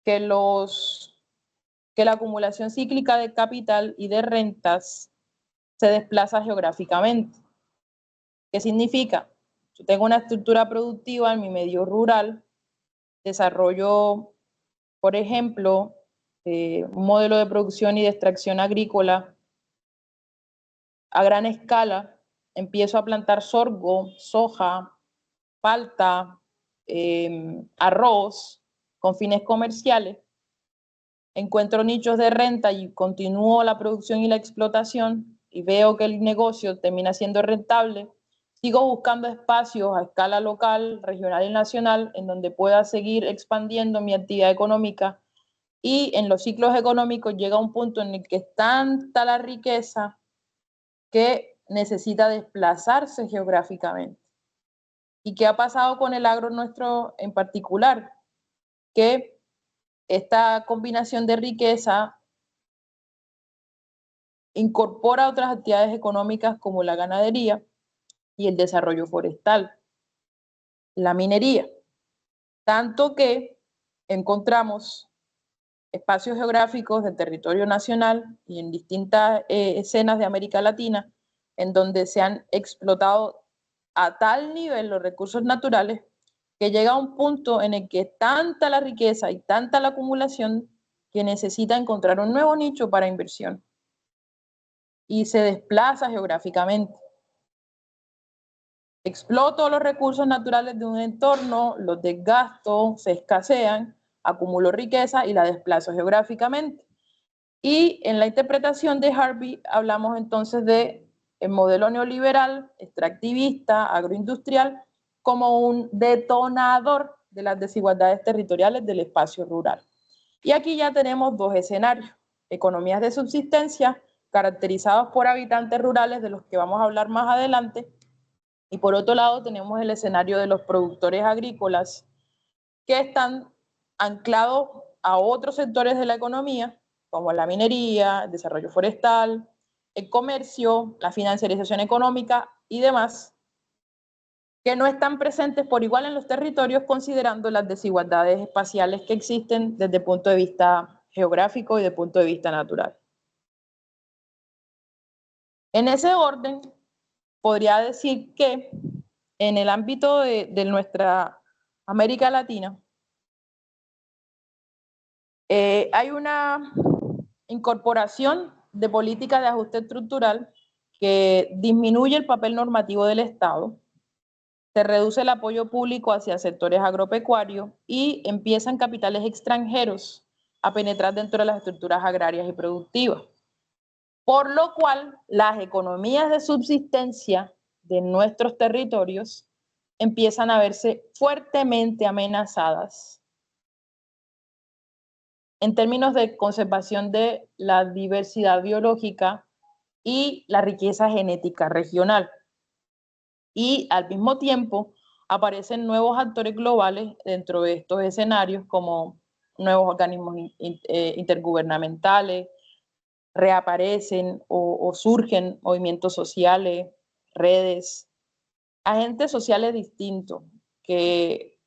que la acumulación cíclica de capital y de rentas se desplaza geográficamente. ¿Qué significa? Yo tengo una estructura productiva en mi medio rural, desarrollo, por ejemplo, un modelo de producción y de extracción agrícola a gran escala, empiezo a plantar sorgo, soja, palta, arroz con fines comerciales, encuentro nichos de renta y continúo la producción y la explotación y veo que el negocio termina siendo rentable, sigo buscando espacios a escala local, regional y nacional en donde pueda seguir expandiendo mi actividad económica, y en los ciclos económicos llega un punto en el que es tanta la riqueza que necesita desplazarse geográficamente. ¿Y qué ha pasado con el agro nuestro en particular? Que esta combinación de riqueza incorpora otras actividades económicas como la ganadería y el desarrollo forestal, la minería. Tanto que encontramos espacios geográficos del territorio nacional y en distintas escenas de América Latina en donde se han explotado a tal nivel los recursos naturales que llega a un punto en el que es tanta la riqueza y tanta la acumulación que necesita encontrar un nuevo nicho para inversión y se desplaza geográficamente. Exploto los recursos naturales de un entorno, los desgasto, se escasean, acumulo riqueza y la desplazo geográficamente. Y en la interpretación de Harvey hablamos entonces de el modelo neoliberal, extractivista, agroindustrial, como un detonador de las desigualdades territoriales del espacio rural. Y aquí ya tenemos dos escenarios: economías de subsistencia caracterizados por habitantes rurales, de los que vamos a hablar más adelante, y por otro lado tenemos el escenario de los productores agrícolas que están anclados a otros sectores de la economía, como la minería, el desarrollo forestal, el comercio, la financiarización económica y demás, que no están presentes por igual en los territorios, considerando las desigualdades espaciales que existen desde el punto de vista geográfico y desde el punto de vista natural. En ese orden, podría decir que en el ámbito de nuestra América Latina, hay una incorporación de políticas de ajuste estructural que disminuye el papel normativo del Estado, se reduce el apoyo público hacia sectores agropecuarios y empiezan capitales extranjeros a penetrar dentro de las estructuras agrarias y productivas. Por lo cual, las economías de subsistencia de nuestros territorios empiezan a verse fuertemente amenazadas en términos de conservación de la diversidad biológica y la riqueza genética regional. Y al mismo tiempo aparecen nuevos actores globales dentro de estos escenarios, como nuevos organismos intergubernamentales, reaparecen o surgen movimientos sociales, redes, agentes sociales distintos que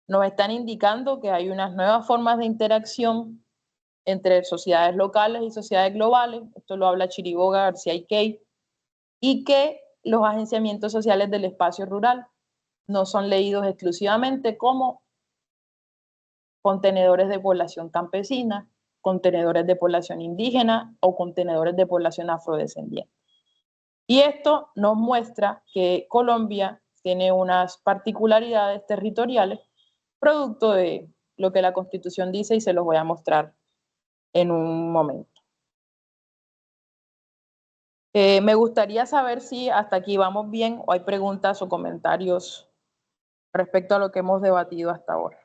nos están indicando que hay unas nuevas formas de interacción entre sociedades locales y sociedades globales. Esto lo habla Chiriboga, García y Key, y que los agenciamientos sociales del espacio rural no son leídos exclusivamente como contenedores de población campesina, contenedores de población indígena o contenedores de población afrodescendiente. Y esto nos muestra que Colombia tiene unas particularidades territoriales producto de lo que la Constitución dice, y se los voy a mostrar en un momento. Me gustaría saber si hasta aquí vamos bien o hay preguntas o comentarios respecto a lo que hemos debatido hasta ahora.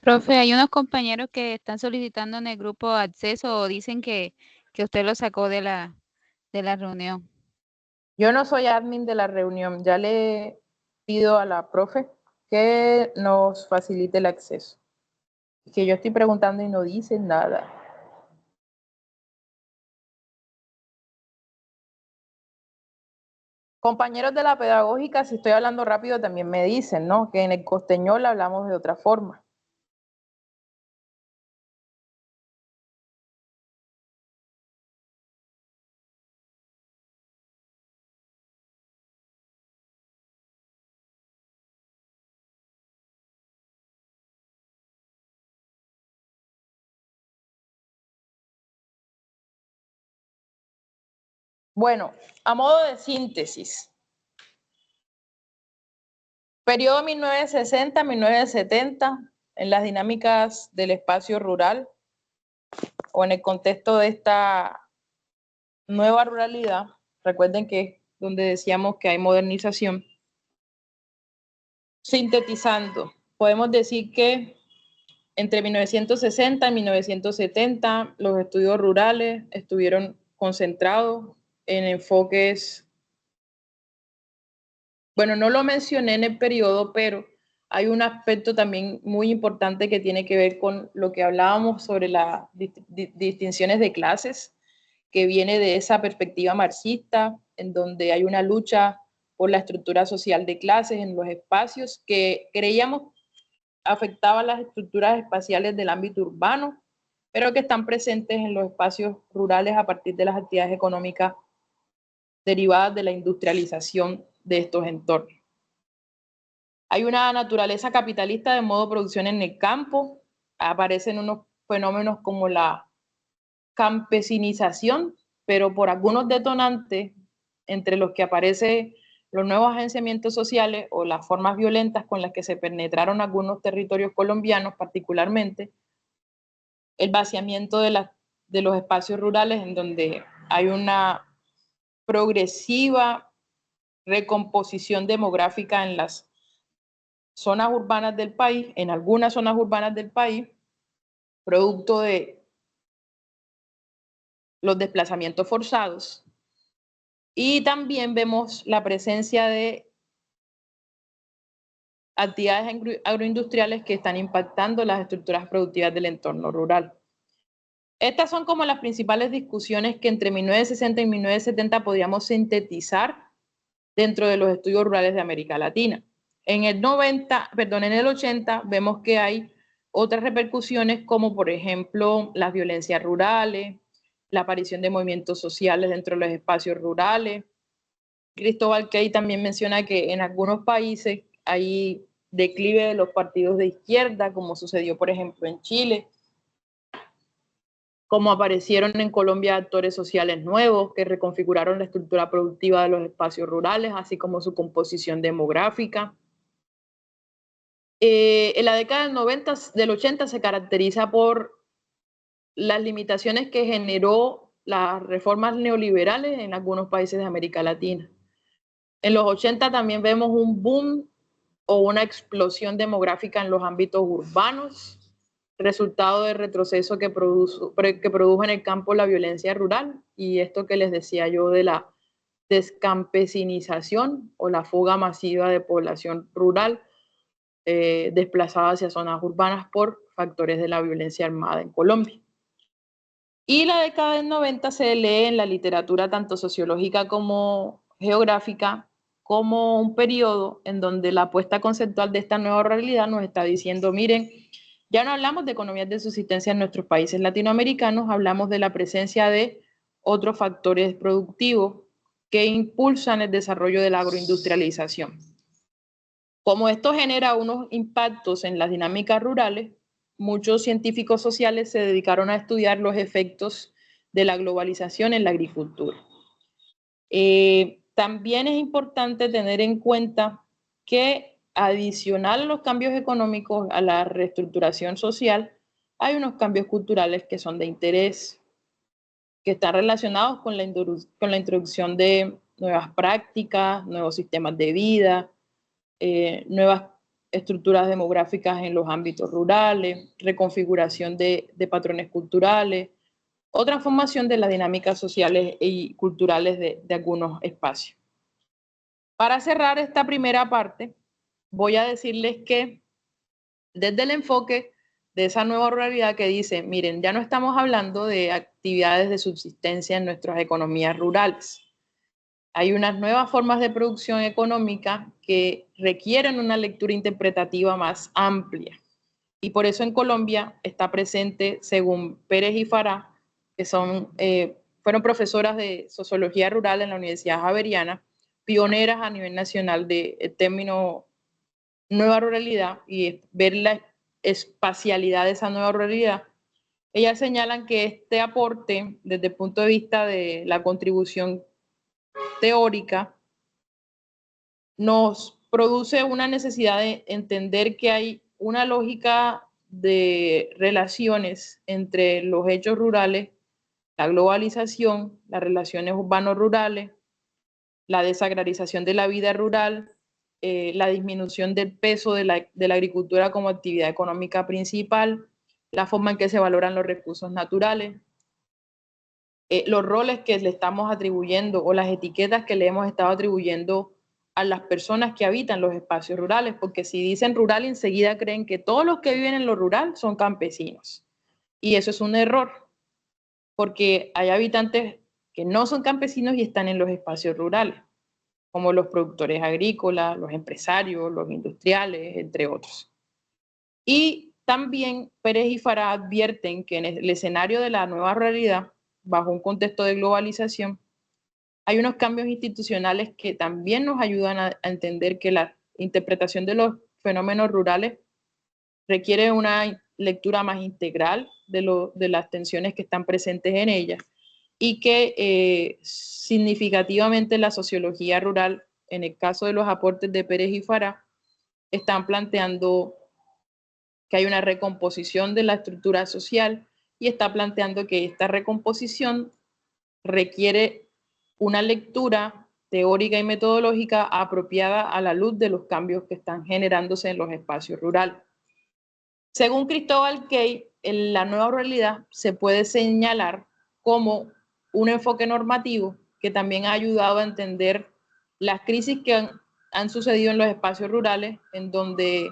Profe, hay unos compañeros que están solicitando en el grupo acceso o dicen que usted lo sacó de la reunión. Yo no soy admin de la reunión, ya le pido a la profe que nos facilite el acceso. Que yo estoy preguntando y no dicen nada. Compañeros de la pedagógica, si estoy hablando rápido también me dicen, ¿no? Que en el costeñol hablamos de otra forma. Bueno, a modo de síntesis. Periodo 1960-1970, en las dinámicas del espacio rural o en el contexto de esta nueva ruralidad, recuerden que es donde decíamos que hay modernización. Sintetizando, podemos decir que entre 1960 y 1970 los estudios rurales estuvieron concentrados en enfoques, bueno, no lo mencioné en el periodo, pero hay un aspecto también muy importante que tiene que ver con lo que hablábamos sobre las distinciones de clases, que viene de esa perspectiva marxista, en donde hay una lucha por la estructura social de clases en los espacios que creíamos afectaba las estructuras espaciales del ámbito urbano, pero que están presentes en los espacios rurales a partir de las actividades económicas derivadas de la industrialización de estos entornos. Hay una naturaleza capitalista de modo de producción en el campo, aparecen unos fenómenos como la campesinización, pero por algunos detonantes, entre los que aparecen los nuevos agenciamientos sociales o las formas violentas con las que se penetraron algunos territorios colombianos, particularmente, el vaciamiento de los espacios rurales, en donde hay una progresiva recomposición demográfica en las zonas urbanas del país, en algunas zonas urbanas del país, producto de los desplazamientos forzados. Y también vemos la presencia de actividades agroindustriales que están impactando las estructuras productivas del entorno rural. Estas son como las principales discusiones que entre 1960 y 1970 podríamos sintetizar dentro de los estudios rurales de América Latina. En el 80 vemos que hay otras repercusiones como por ejemplo las violencias rurales, la aparición de movimientos sociales dentro de los espacios rurales. Cristóbal Key también menciona que en algunos países hay declive de los partidos de izquierda, como sucedió por ejemplo en Chile, como aparecieron en Colombia actores sociales nuevos que reconfiguraron la estructura productiva de los espacios rurales, así como su composición demográfica. En la década del 80 se caracteriza por las limitaciones que generó las reformas neoliberales en algunos países de América Latina. En los 80 también vemos un boom o una explosión demográfica en los ámbitos urbanos, resultado del retroceso que produjo en el campo la violencia rural y esto que les decía yo de la descampesinización o la fuga masiva de población rural desplazada hacia zonas urbanas por factores de la violencia armada en Colombia. Y la década del 90 se lee en la literatura tanto sociológica como geográfica como un periodo en donde la apuesta conceptual de esta nueva realidad nos está diciendo, miren, ya no hablamos de economías de subsistencia en nuestros países latinoamericanos, hablamos de la presencia de otros factores productivos que impulsan el desarrollo de la agroindustrialización. Como esto genera unos impactos en las dinámicas rurales, muchos científicos sociales se dedicaron a estudiar los efectos de la globalización en la agricultura. También es importante tener en cuenta que adicional a los cambios económicos, a la reestructuración social, hay unos cambios culturales que son de interés, que están relacionados con la introducción de nuevas prácticas, nuevos sistemas de vida, nuevas estructuras demográficas en los ámbitos rurales, reconfiguración de patrones culturales, o transformación de las dinámicas sociales y culturales de algunos espacios. Para cerrar esta primera parte, voy a decirles que desde el enfoque de esa nueva ruralidad que dice, miren, ya no estamos hablando de actividades de subsistencia en nuestras economías rurales. Hay unas nuevas formas de producción económica que requieren una lectura interpretativa más amplia. Y por eso en Colombia está presente, según Pérez y Farah, que fueron profesoras de sociología rural en la Universidad Javeriana, pioneras a nivel nacional del término nueva ruralidad y ver la espacialidad de esa nueva ruralidad. Ellas señalan que este aporte, desde el punto de vista de la contribución teórica, nos produce una necesidad de entender que hay una lógica de relaciones entre los hechos rurales, la globalización, las relaciones urbanos-rurales, la desagrarización de la vida rural, la disminución del peso de la agricultura como actividad económica principal, la forma en que se valoran los recursos naturales, los roles que le estamos atribuyendo o las etiquetas que le hemos estado atribuyendo a las personas que habitan los espacios rurales, porque si dicen rural enseguida creen que todos los que viven en lo rural son campesinos. Y eso es un error, porque hay habitantes que no son campesinos y están en los espacios rurales, como los productores agrícolas, los empresarios, los industriales, entre otros. Y también Pérez y Farah advierten que en el escenario de la nueva realidad, bajo un contexto de globalización, hay unos cambios institucionales que también nos ayudan a entender que la interpretación de los fenómenos rurales requiere una lectura más integral de las tensiones que están presentes en ellas y que significativamente la sociología rural, en el caso de los aportes de Pérez y Farah, están planteando que hay una recomposición de la estructura social y está planteando que esta recomposición requiere una lectura teórica y metodológica apropiada a la luz de los cambios que están generándose en los espacios rurales. Según Cristóbal Key, en la nueva realidad se puede señalar como un enfoque normativo que también ha ayudado a entender las crisis que han sucedido en los espacios rurales, en donde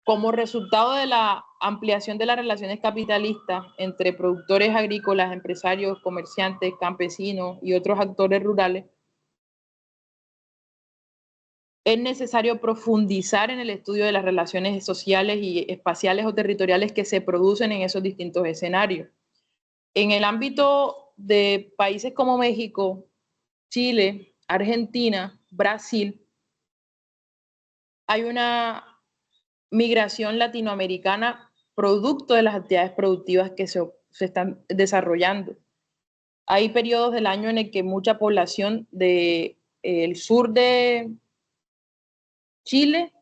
como resultado de la ampliación de las relaciones capitalistas entre productores agrícolas, empresarios, comerciantes, campesinos y otros actores rurales, es necesario profundizar en el estudio de las relaciones sociales y espaciales o territoriales que se producen en esos distintos escenarios. En el ámbito de países como México, Chile, Argentina, Brasil, hay una migración latinoamericana producto de las actividades productivas que se están desarrollando. Hay periodos del año en el que mucha población del sur de Chile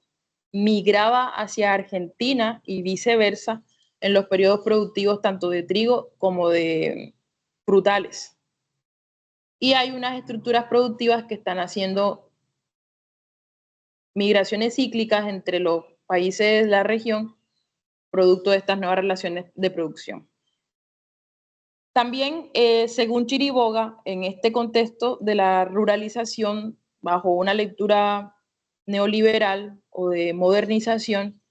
migraba hacia Argentina y viceversa en los periodos productivos tanto de trigo como de frutales. Y hay unas estructuras productivas que están haciendo migraciones cíclicas entre los países de la región, producto de estas nuevas relaciones de producción. También, según Chiriboga, en este contexto de la ruralización, bajo una lectura neoliberal o de modernización,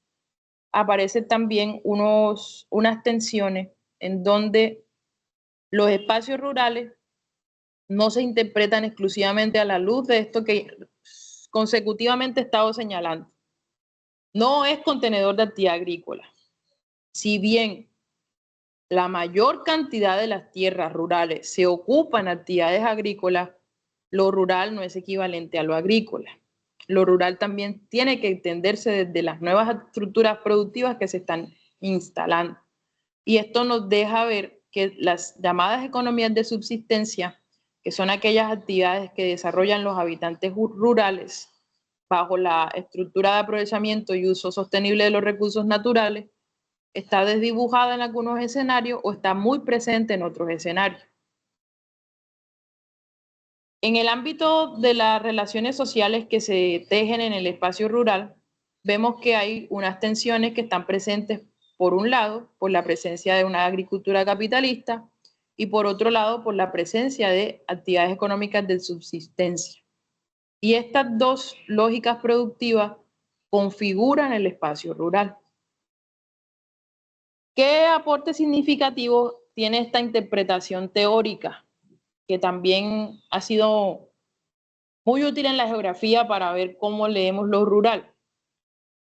aparecen también unas tensiones en donde los espacios rurales no se interpretan exclusivamente a la luz de esto que consecutivamente he estado señalando. No es contenedor de actividad agrícola. Si bien la mayor cantidad de las tierras rurales se ocupa en actividades agrícolas, lo rural no es equivalente a lo agrícola. Lo rural también tiene que entenderse desde las nuevas estructuras productivas que se están instalando. Y esto nos deja ver que las llamadas economías de subsistencia, que son aquellas actividades que desarrollan los habitantes rurales, bajo la estructura de aprovechamiento y uso sostenible de los recursos naturales, está desdibujada en algunos escenarios o está muy presente en otros escenarios. En el ámbito de las relaciones sociales que se tejen en el espacio rural, vemos que hay unas tensiones que están presentes, por un lado, por la presencia de una agricultura capitalista y por otro lado, por la presencia de actividades económicas de subsistencia. Y estas dos lógicas productivas configuran el espacio rural. ¿Qué aporte significativo tiene esta interpretación teórica, que también ha sido muy útil en la geografía para ver cómo leemos lo rural?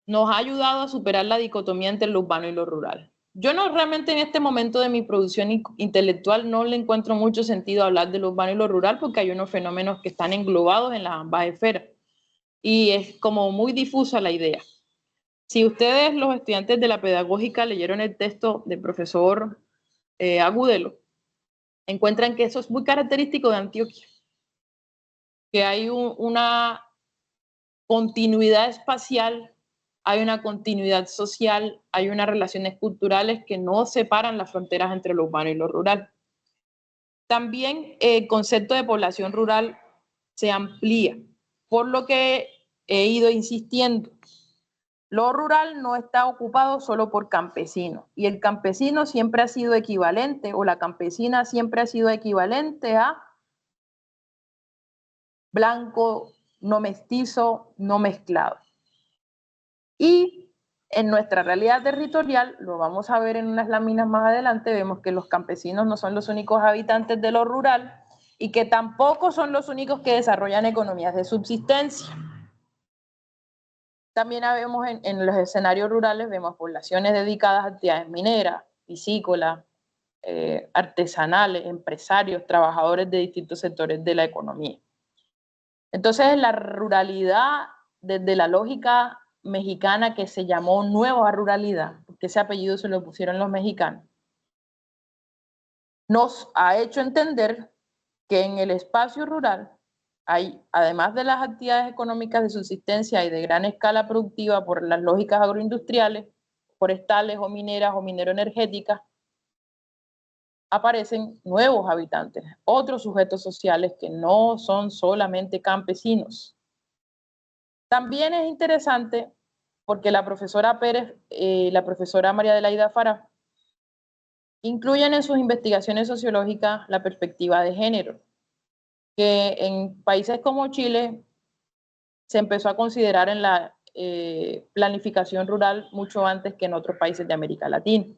Nos ha ayudado a superar la dicotomía entre lo urbano y lo rural. Yo no realmente en este momento de mi producción intelectual no le encuentro mucho sentido hablar de lo urbano y lo rural porque hay unos fenómenos que están englobados en las ambas esferas y es como muy difusa la idea. Si ustedes, los estudiantes de la pedagógica, leyeron el texto del profesor Agudelo, encuentran que eso es muy característico de Antioquia, que hay una continuidad espacial, hay una continuidad social, hay unas relaciones culturales que no separan las fronteras entre lo urbano y lo rural. También el concepto de población rural se amplía, por lo que he ido insistiendo. Lo rural no está ocupado solo por campesinos, y el campesino siempre ha sido equivalente, o la campesina siempre ha sido equivalente a blanco, no mestizo, no mezclado. Y en nuestra realidad territorial, lo vamos a ver en unas láminas más adelante, vemos que los campesinos no son los únicos habitantes de lo rural y que tampoco son los únicos que desarrollan economías de subsistencia. También vemos en los escenarios rurales, vemos poblaciones dedicadas a actividades mineras, piscícolas, artesanales, empresarios, trabajadores de distintos sectores de la economía. Entonces, la ruralidad, desde la lógica mexicana que se llamó nueva ruralidad, porque ese apellido se lo pusieron los mexicanos, nos ha hecho entender que en el espacio rural hay, además de las actividades económicas de subsistencia y de gran escala productiva por las lógicas agroindustriales, forestales o mineras o mineroenergéticas, aparecen nuevos habitantes, otros sujetos sociales que no son solamente campesinos. También es interesante porque la profesora Pérez, la profesora María Adelaida Farah, incluyen en sus investigaciones sociológicas la perspectiva de género, que en países como Chile se empezó a considerar en la planificación rural mucho antes que en otros países de América Latina.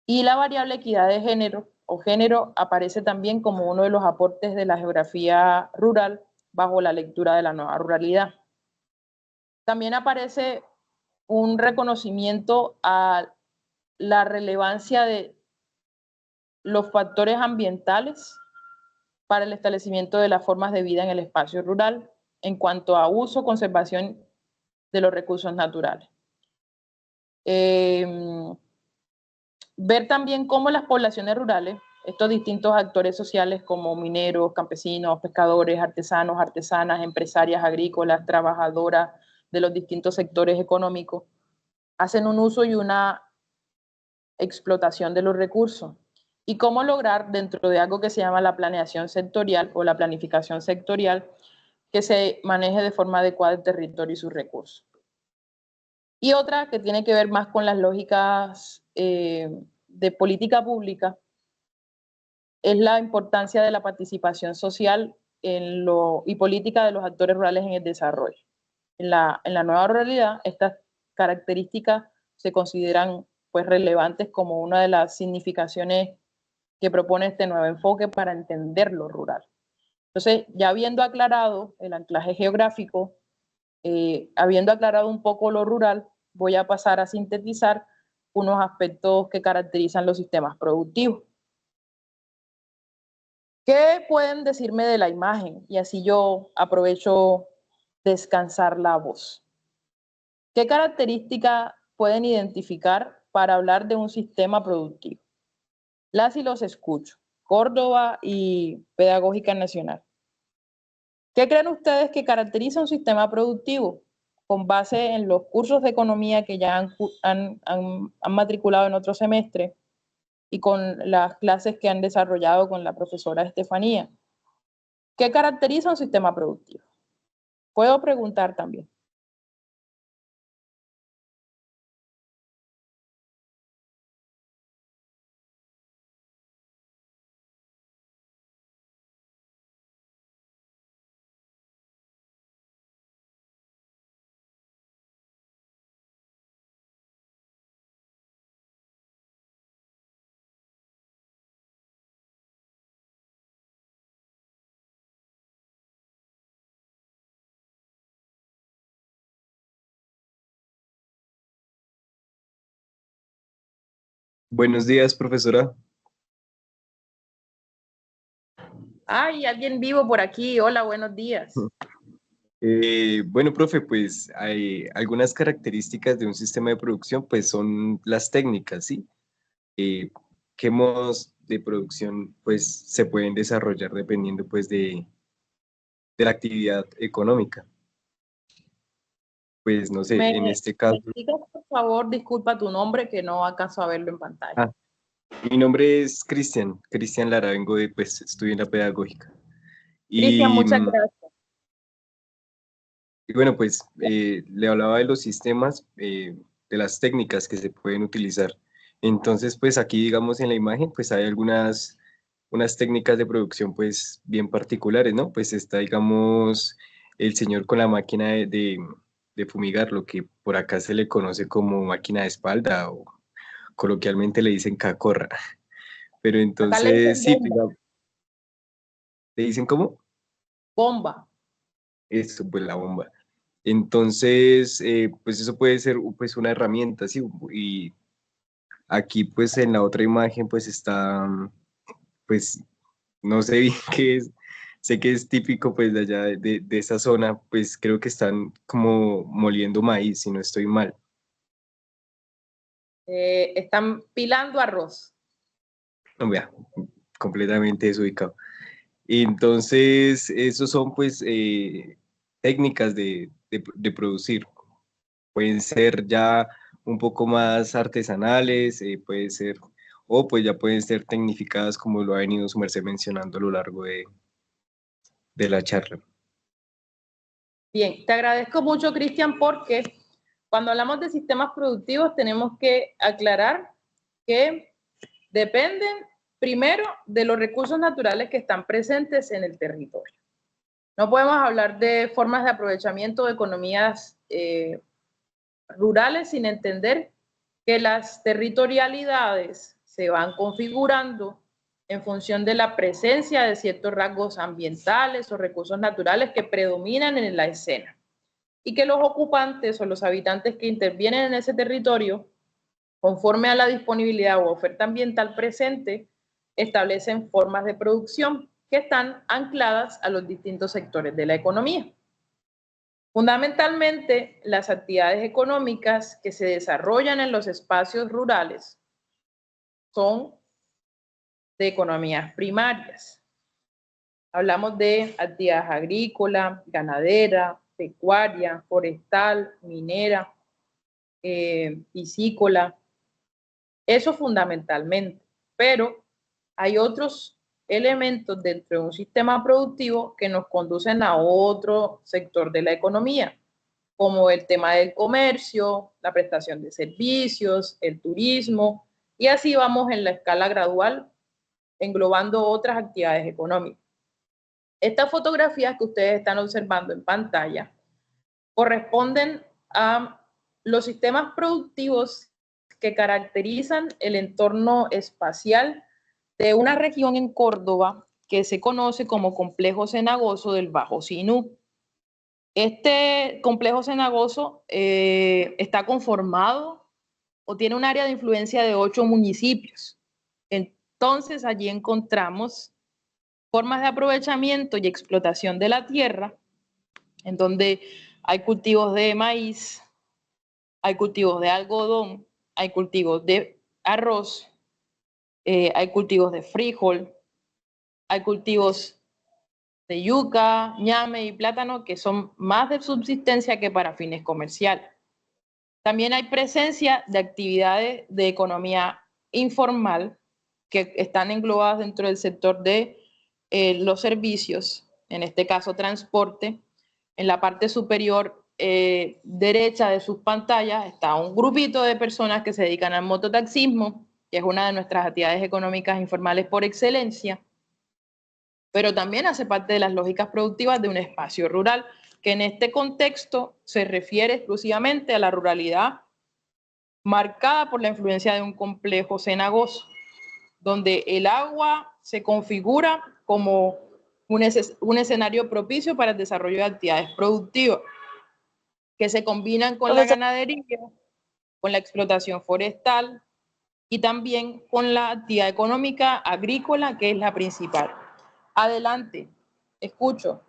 Y la variable equidad de género o género aparece también como uno de los aportes de la geografía rural bajo la lectura de la nueva ruralidad. También aparece un reconocimiento a la relevancia de los factores ambientales para el establecimiento de las formas de vida en el espacio rural en cuanto a uso, conservación de los recursos naturales. Ver también cómo las poblaciones rurales, estos distintos actores sociales como mineros, campesinos, pescadores, artesanos, artesanas, empresarias agrícolas, trabajadoras de los distintos sectores económicos, hacen un uso y una explotación de los recursos. Y cómo lograr, dentro de algo que se llama la planeación sectorial o la planificación sectorial, que se maneje de forma adecuada el territorio y sus recursos. Y otra que tiene que ver más con las lógicas de política pública es la importancia de la participación social y política de los actores rurales en el desarrollo. En la nueva ruralidad, estas características se consideran pues relevantes como una de las significaciones que propone este nuevo enfoque para entender lo rural. Entonces, ya habiendo aclarado el anclaje geográfico, habiendo aclarado un poco lo rural, voy a pasar a sintetizar unos aspectos que caracterizan los sistemas productivos. ¿Qué pueden decirme de la imagen? Y así yo aprovecho descansar la voz. ¿Qué características pueden identificar para hablar de un sistema productivo? Las y los escucho. Córdoba y Pedagógica Nacional. ¿Qué creen ustedes que caracteriza un sistema productivo? Con base en los cursos de economía que ya han matriculado en otro semestre y con las clases que han desarrollado con la profesora Estefanía. ¿Qué caracteriza un sistema productivo? Puedo preguntar también. Buenos días, profesora. Hay alguien vivo por aquí. Hola, buenos días. Bueno, profe, pues hay algunas características de un sistema de producción, pues son las técnicas, ¿sí? ¿Qué modos de producción, pues, se pueden desarrollar dependiendo, pues, de la actividad económica? Pues, no sé, en este caso... ¿Me explicas, por favor, disculpa tu nombre, que no alcanzo a verlo en pantalla? Mi nombre es Cristian Lara, vengo de, pues, estudio en la pedagógica. Cristian, muchas gracias. Y bueno, pues le hablaba de los sistemas, de las técnicas que se pueden utilizar. Entonces, pues aquí, digamos, en la imagen, pues hay unas técnicas de producción, pues, bien particulares, ¿no? Pues está, digamos, el señor con la máquina de fumigar, lo que por acá se le conoce como máquina de espalda o coloquialmente le dicen cacorra. Pero Acá le entonces, dicen sí, bomba. ¿le dicen cómo? Bomba. Eso, pues la bomba. Entonces, pues eso puede ser pues una herramienta, ¿sí? Y aquí pues en la otra imagen pues está, pues no sé bien qué es, sé que es típico pues de allá de esa zona, pues creo que están como moliendo maíz, si no estoy mal. Están pilando arroz. No, vea, completamente desubicado. Entonces, esos son pues técnicas de producir. Pueden ser ya un poco más artesanales, puede ser, o pues ya pueden ser tecnificadas como lo ha venido su merced mencionando a lo largo de la charla. Bien, te agradezco mucho, Cristian, porque cuando hablamos de sistemas productivos tenemos que aclarar que dependen primero de los recursos naturales que están presentes en el territorio. No podemos hablar de formas de aprovechamiento de economías rurales sin entender que las territorialidades se van configurando en función de la presencia de ciertos rasgos ambientales o recursos naturales que predominan en la escena y que los ocupantes o los habitantes que intervienen en ese territorio, conforme a la disponibilidad o oferta ambiental presente, establecen formas de producción que están ancladas a los distintos sectores de la economía. Fundamentalmente, las actividades económicas que se desarrollan en los espacios rurales son de economías primarias. Hablamos de actividades agrícola, ganadera, pecuaria, forestal, minera, piscícola. Eso fundamentalmente. Pero hay otros elementos dentro de un sistema productivo que nos conducen a otro sector de la economía, como el tema del comercio, la prestación de servicios, el turismo, y así vamos en la escala gradual, englobando otras actividades económicas. Estas fotografías que ustedes están observando en pantalla corresponden a los sistemas productivos que caracterizan el entorno espacial de una región en Córdoba que se conoce como Complejo Cenagoso del Bajo Sinú. Este complejo cenagoso está conformado o tiene un área de influencia de 8 municipios. Entonces, allí encontramos formas de aprovechamiento y explotación de la tierra, en donde hay cultivos de maíz, hay cultivos de algodón, hay cultivos de arroz, hay cultivos de frijol, hay cultivos de yuca, ñame y plátano, que son más de subsistencia que para fines comerciales. También hay presencia de actividades de economía informal que están englobadas dentro del sector de los servicios, en este caso transporte. En la parte superior derecha de sus pantallas está un grupito de personas que se dedican al mototaxismo, que es una de nuestras actividades económicas informales por excelencia, pero también hace parte de las lógicas productivas de un espacio rural, que en este contexto se refiere exclusivamente a la ruralidad marcada por la influencia de un complejo cenagoso, donde el agua se configura como un escenario propicio para el desarrollo de actividades productivas, que se combinan con la ganadería, con la explotación forestal y también con la actividad económica agrícola, que es la principal. Adelante, escucho.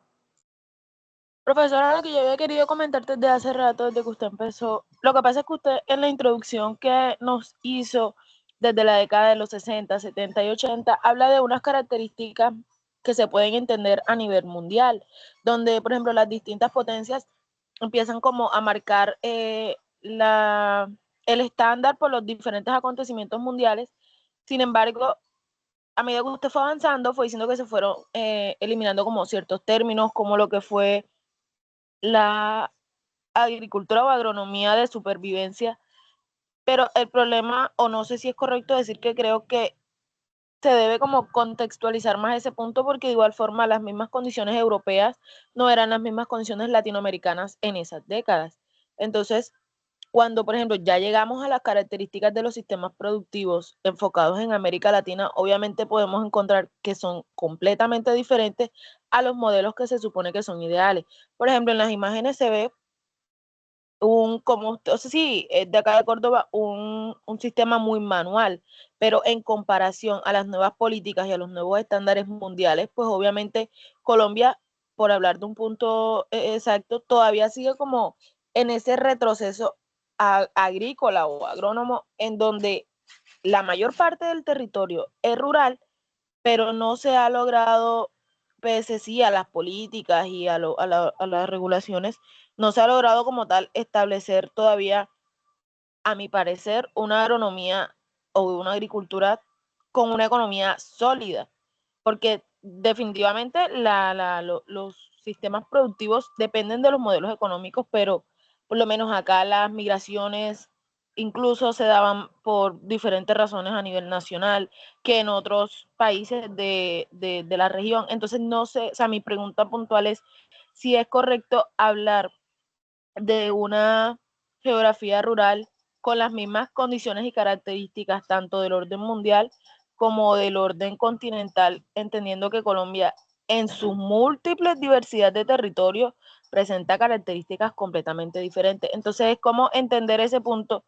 Profesora, lo que yo había querido comentarte desde hace rato, desde que usted empezó, lo que pasa es que usted en la introducción que nos hizo desde la década de los 60, 70 y 80, habla de unas características que se pueden entender a nivel mundial, donde, por ejemplo, las distintas potencias empiezan como a marcar el estándar por los diferentes acontecimientos mundiales. Sin embargo, a medida que usted fue avanzando, fue diciendo que se fueron eliminando como ciertos términos, como lo que fue la agricultura o agronomía de supervivencia, pero el problema, o no sé si es correcto decir que creo que se debe como contextualizar más ese punto, porque de igual forma las mismas condiciones europeas no eran las mismas condiciones latinoamericanas en esas décadas. Entonces, cuando, por ejemplo, ya llegamos a las características de los sistemas productivos enfocados en América Latina, obviamente podemos encontrar que son completamente diferentes a los modelos que se supone que son ideales. Por ejemplo, en las imágenes se ve como usted, o sea, sí, de acá de Córdoba, un sistema muy manual, pero en comparación a las nuevas políticas y a los nuevos estándares mundiales, pues obviamente Colombia, por hablar de un punto exacto, todavía sigue como en ese retroceso agrícola o agrónomo, en donde la mayor parte del territorio es rural, pero no se ha logrado, pese sí a las políticas y a las regulaciones, no se ha logrado como tal establecer todavía, a mi parecer, una agronomía o una agricultura con una economía sólida, porque definitivamente los sistemas productivos dependen de los modelos económicos, pero por lo menos acá las migraciones incluso se daban por diferentes razones a nivel nacional que en otros países de la región. Entonces, no sé, o sea, mi pregunta puntual es si es correcto hablar de una geografía rural con las mismas condiciones y características tanto del orden mundial como del orden continental, entendiendo que Colombia en su múltiple diversidad de territorios presenta características completamente diferentes. Entonces es como entender ese punto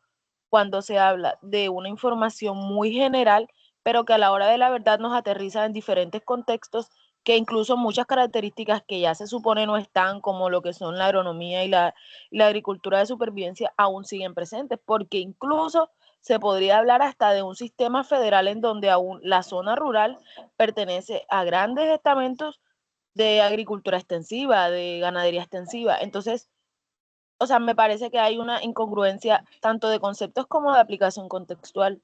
cuando se habla de una información muy general, pero que a la hora de la verdad nos aterriza en diferentes contextos, que incluso muchas características que ya se supone no están, como lo que son la agronomía y la agricultura de supervivencia, aún siguen presentes, porque incluso se podría hablar hasta de un sistema federal en donde aún la zona rural pertenece a grandes estamentos de agricultura extensiva, de ganadería extensiva. Entonces, o sea, me parece que hay una incongruencia tanto de conceptos como de aplicación contextual.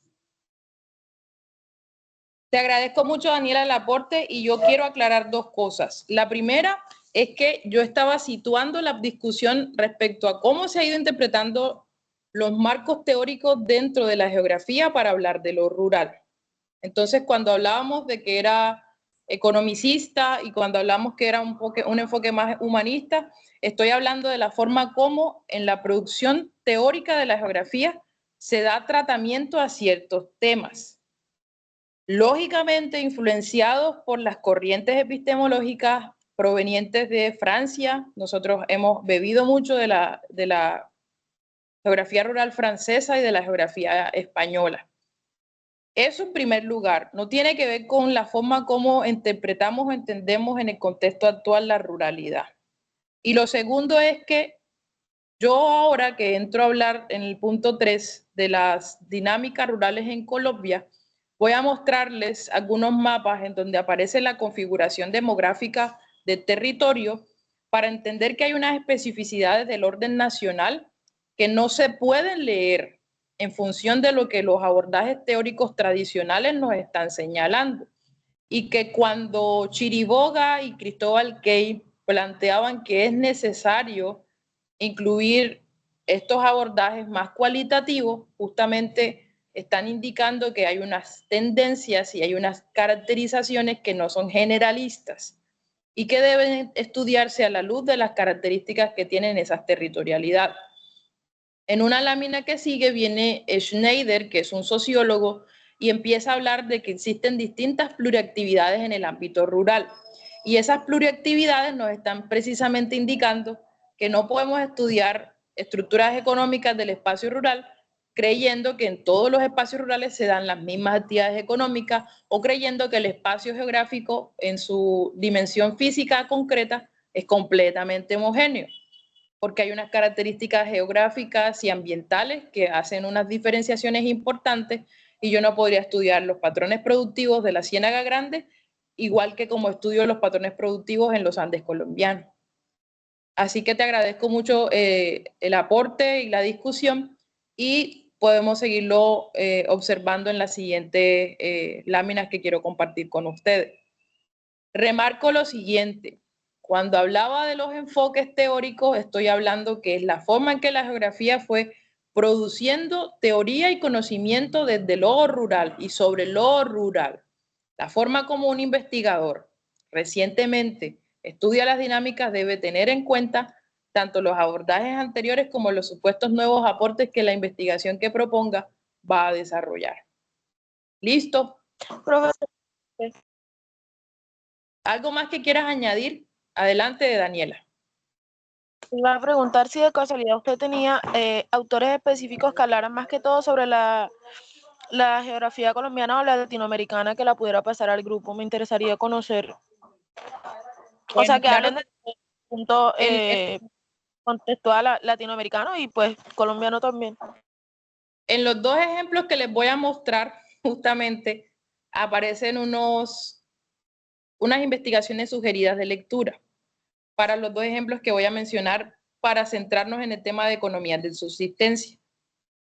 Te agradezco mucho, Daniela, el aporte, y yo quiero aclarar dos cosas. La primera es que yo estaba situando la discusión respecto a cómo se ha ido interpretando los marcos teóricos dentro de la geografía para hablar de lo rural. Entonces, cuando hablábamos de que era economicista y cuando hablamos que era un enfoque más humanista, estoy hablando de la forma como en la producción teórica de la geografía se da tratamiento a ciertos temas, lógicamente influenciados por las corrientes epistemológicas provenientes de Francia. Nosotros hemos bebido mucho de la geografía rural francesa y de la geografía española. Eso en primer lugar, no tiene que ver con la forma como interpretamos o entendemos en el contexto actual la ruralidad. Y lo segundo es que yo ahora que entro a hablar en el punto 3 de las dinámicas rurales en Colombia, voy a mostrarles algunos mapas en donde aparece la configuración demográfica de territorio para entender que hay unas especificidades del orden nacional que no se pueden leer en función de lo que los abordajes teóricos tradicionales nos están señalando. Y que cuando Chiriboga y Cristóbal Key planteaban que es necesario incluir estos abordajes más cualitativos, justamente están indicando que hay unas tendencias y hay unas caracterizaciones que no son generalistas y que deben estudiarse a la luz de las características que tienen esas territorialidades. En una lámina que sigue viene Schneider, que es un sociólogo, y empieza a hablar de que existen distintas pluriactividades en el ámbito rural. Y esas pluriactividades nos están precisamente indicando que no podemos estudiar estructuras económicas del espacio rural creyendo que en todos los espacios rurales se dan las mismas actividades económicas o creyendo que el espacio geográfico en su dimensión física concreta es completamente homogéneo, porque hay unas características geográficas y ambientales que hacen unas diferenciaciones importantes y yo no podría estudiar los patrones productivos de la Ciénaga Grande igual que como estudio los patrones productivos en los Andes colombianos. Así que te agradezco mucho el aporte y la discusión y podemos seguirlo observando en las siguientes láminas que quiero compartir con ustedes. Remarco lo siguiente. Cuando hablaba de los enfoques teóricos, estoy hablando que es la forma en que la geografía fue produciendo teoría y conocimiento desde lo rural y sobre lo rural. La forma como un investigador recientemente estudia las dinámicas debe tener en cuenta tanto los abordajes anteriores como los supuestos nuevos aportes que la investigación que proponga va a desarrollar. ¿Listo? Profesor, ¿Algo más que quieras añadir? Adelante, Daniela. iba a preguntar si de casualidad usted tenía autores específicos que hablaran más que todo sobre la geografía colombiana o la latinoamericana que la pudiera pasar al grupo. Me interesaría conocer. O sea, que Claro, hablen del punto contextual latinoamericano y pues colombiano también. en los dos ejemplos que les voy a mostrar, justamente, aparecen unas investigaciones sugeridas de lectura para los dos ejemplos que voy a mencionar para centrarnos en el tema de economías de subsistencia.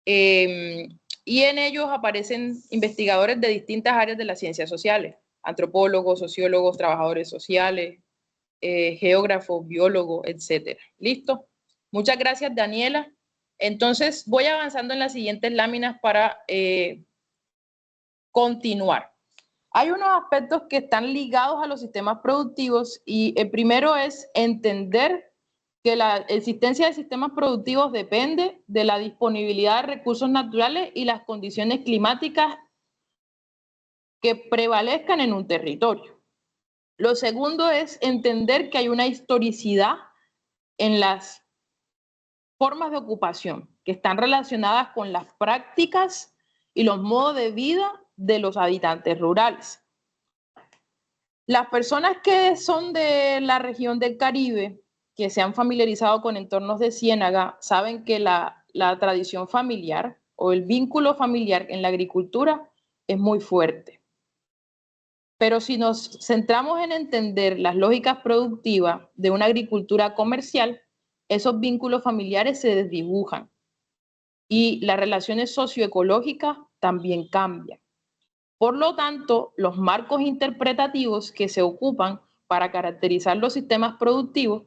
Y en ellos aparecen investigadores de distintas áreas de las ciencias sociales, antropólogos, sociólogos, trabajadores sociales, geógrafos, biólogos, etcétera. ¿Listo? Muchas gracias, Daniela. Entonces, voy avanzando en las siguientes láminas para continuar. Hay unos aspectos que están ligados a los sistemas productivos y el primero es entender que la existencia de sistemas productivos depende de la disponibilidad de recursos naturales y las condiciones climáticas que prevalezcan en un territorio. Lo segundo es entender que hay una historicidad en las formas de ocupación que están relacionadas con las prácticas y los modos de vida de los habitantes rurales. Las personas que son de la región del Caribe, que se han familiarizado con entornos de ciénaga, saben que la tradición familiar o el vínculo familiar en la agricultura es muy fuerte. Pero si nos centramos en entender las lógicas productivas de una agricultura comercial, esos vínculos familiares se desdibujan y las relaciones socioecológicas también cambian. Por lo tanto, los marcos interpretativos que se ocupan para caracterizar los sistemas productivos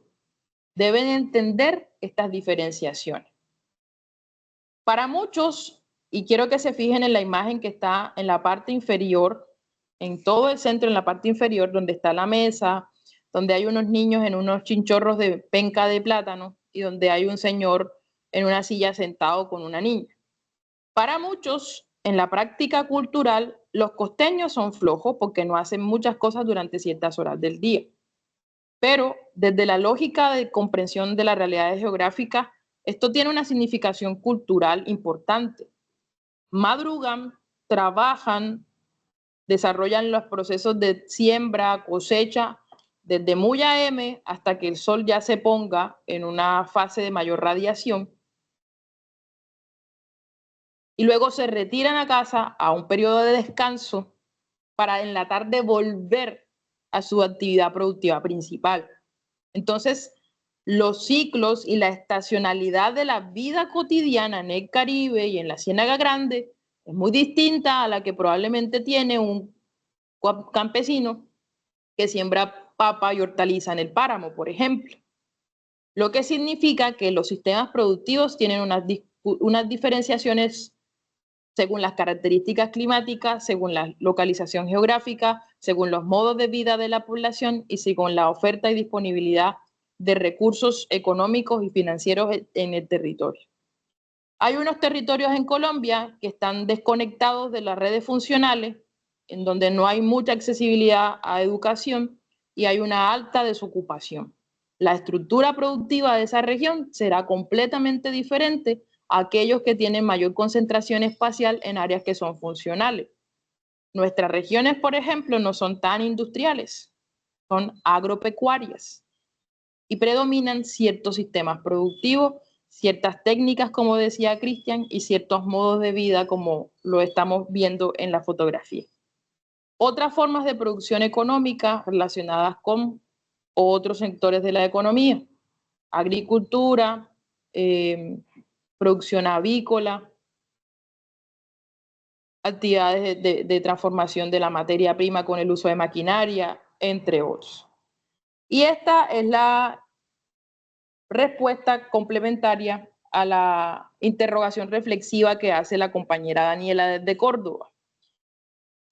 deben entender estas diferenciaciones. Para muchos, y quiero que se fijen en la imagen que está en la parte inferior, en todo el centro, en la parte inferior, donde está la mesa, donde hay unos niños en unos chinchorros de penca de plátano y donde hay un señor en una silla sentado con una niña. Para muchos, en la práctica cultural, los costeños son flojos porque no hacen muchas cosas durante ciertas horas del día. Pero desde la lógica de comprensión de las realidades geográficas, esto tiene una significación cultural importante. Madrugan, trabajan, desarrollan los procesos de siembra, cosecha, desde muy AM hasta que el sol ya se ponga en una fase de mayor radiación. Y luego se retiran a casa a un periodo de descanso para en la tarde volver a su actividad productiva principal. Entonces, los ciclos y la estacionalidad de la vida cotidiana en el Caribe y en la Ciénaga Grande es muy distinta a la que probablemente tiene un campesino que siembra papa y hortaliza en el páramo, por ejemplo. Lo que significa que los sistemas productivos tienen unas diferenciaciones según las características climáticas, según la localización geográfica, según los modos de vida de la población y según la oferta y disponibilidad de recursos económicos y financieros en el territorio. Hay unos territorios en Colombia que están desconectados de las redes funcionales, en donde no hay mucha accesibilidad a educación y hay una alta desocupación. La estructura productiva de esa región será completamente diferente a aquellos que tienen mayor concentración espacial en áreas que son funcionales. Nuestras regiones, por ejemplo, no son tan industriales, son agropecuarias y predominan ciertos sistemas productivos, ciertas técnicas, como decía Cristian, y ciertos modos de vida, como lo estamos viendo en la fotografía. Otras formas de producción económica relacionadas con otros sectores de la economía, agricultura, producción avícola, actividades de transformación de la materia prima con el uso de maquinaria, entre otros. Y esta es la respuesta complementaria a la interrogación reflexiva que hace la compañera Daniela desde Córdoba.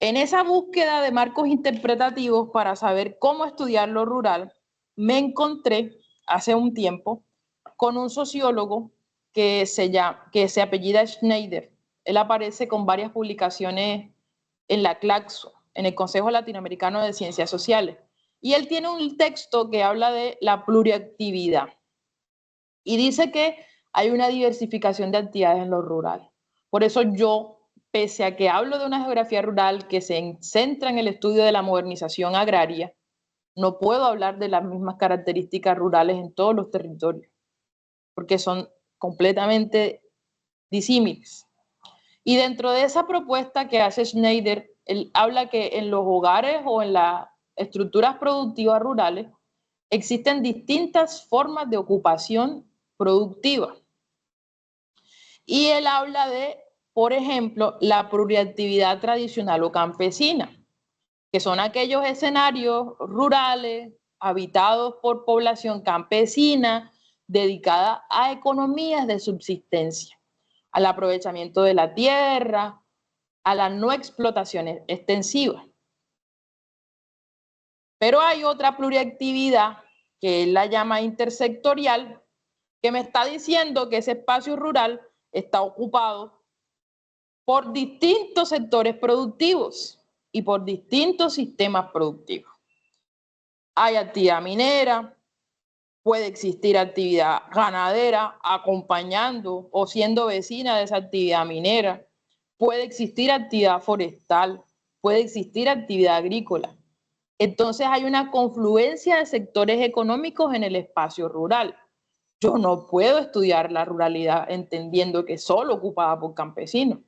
En esa búsqueda de marcos interpretativos para saber cómo estudiar lo rural, me encontré hace un tiempo con un sociólogo que se apellida Schneider. Él aparece con varias publicaciones en la CLACSO, en el Consejo Latinoamericano de Ciencias Sociales. Y él tiene un texto que habla de la pluriactividad. Y dice que hay una diversificación de actividades en lo rural. Por eso yo, pese a que hablo de una geografía rural que se centra en el estudio de la modernización agraria, no puedo hablar de las mismas características rurales en todos los territorios, porque son completamente disímiles. Y dentro de esa propuesta que hace Schneider, él habla que en los hogares o en las estructuras productivas rurales existen distintas formas de ocupación productiva. Y él habla de, por ejemplo, la pluriactividad tradicional o campesina, que son aquellos escenarios rurales habitados por población campesina dedicada a economías de subsistencia, al aprovechamiento de la tierra, a la no explotación extensiva. Pero hay otra pluriactividad que él la llama intersectorial, que me está diciendo que ese espacio rural está ocupado por distintos sectores productivos y por distintos sistemas productivos. Hay actividad minera, puede existir actividad ganadera acompañando o siendo vecina de esa actividad minera, puede existir actividad forestal, puede existir actividad agrícola. Entonces hay una confluencia de sectores económicos en el espacio rural. Yo no puedo estudiar la ruralidad entendiendo que es solo ocupada por campesinos.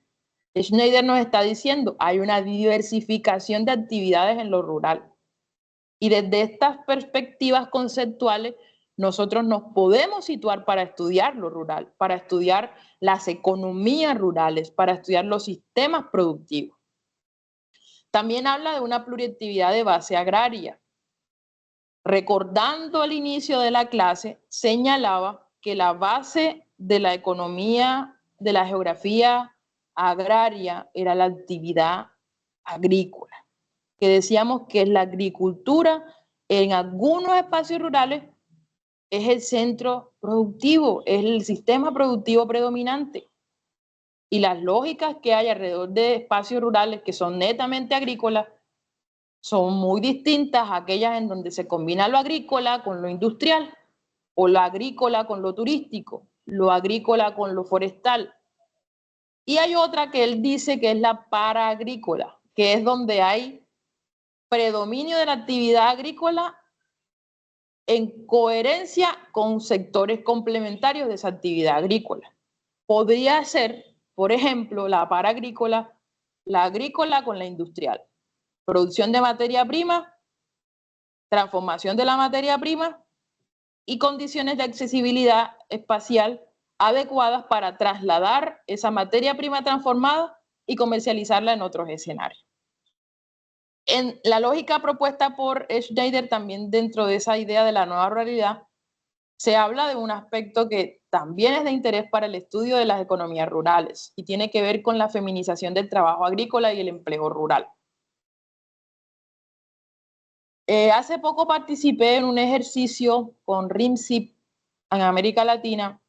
Schneider nos está diciendo, hay una diversificación de actividades en lo rural. Y desde estas perspectivas conceptuales, nosotros nos podemos situar para estudiar lo rural, para estudiar las economías rurales, para estudiar los sistemas productivos. También habla de una pluriactividad de base agraria. Recordando al inicio de la clase, señalaba que la base de la economía, de la geografía agraria, era la actividad agrícola, que decíamos que es la agricultura en algunos espacios rurales, es el centro productivo, es el sistema productivo predominante. Y las lógicas que hay alrededor de espacios rurales que son netamente agrícolas son muy distintas a aquellas en donde se combina lo agrícola con lo industrial, o lo agrícola con lo turístico, lo agrícola con lo forestal. Y hay otra que él dice que es la paraagrícola, que es donde hay predominio de la actividad agrícola en coherencia con sectores complementarios de esa actividad agrícola. Podría ser, por ejemplo, la paraagrícola, la agrícola con la industrial. Producción de materia prima transformación de la materia prima y condiciones de accesibilidad espacial adecuadas para trasladar esa materia prima transformada y comercializarla en otros escenarios. En la lógica propuesta por Schneider, también dentro de esa idea de la nueva ruralidad, se habla de un aspecto que también es de interés para el estudio de las economías rurales y tiene que ver con la feminización del trabajo agrícola y el empleo rural. Hace poco participé en un ejercicio con RIMSIP en América Latina,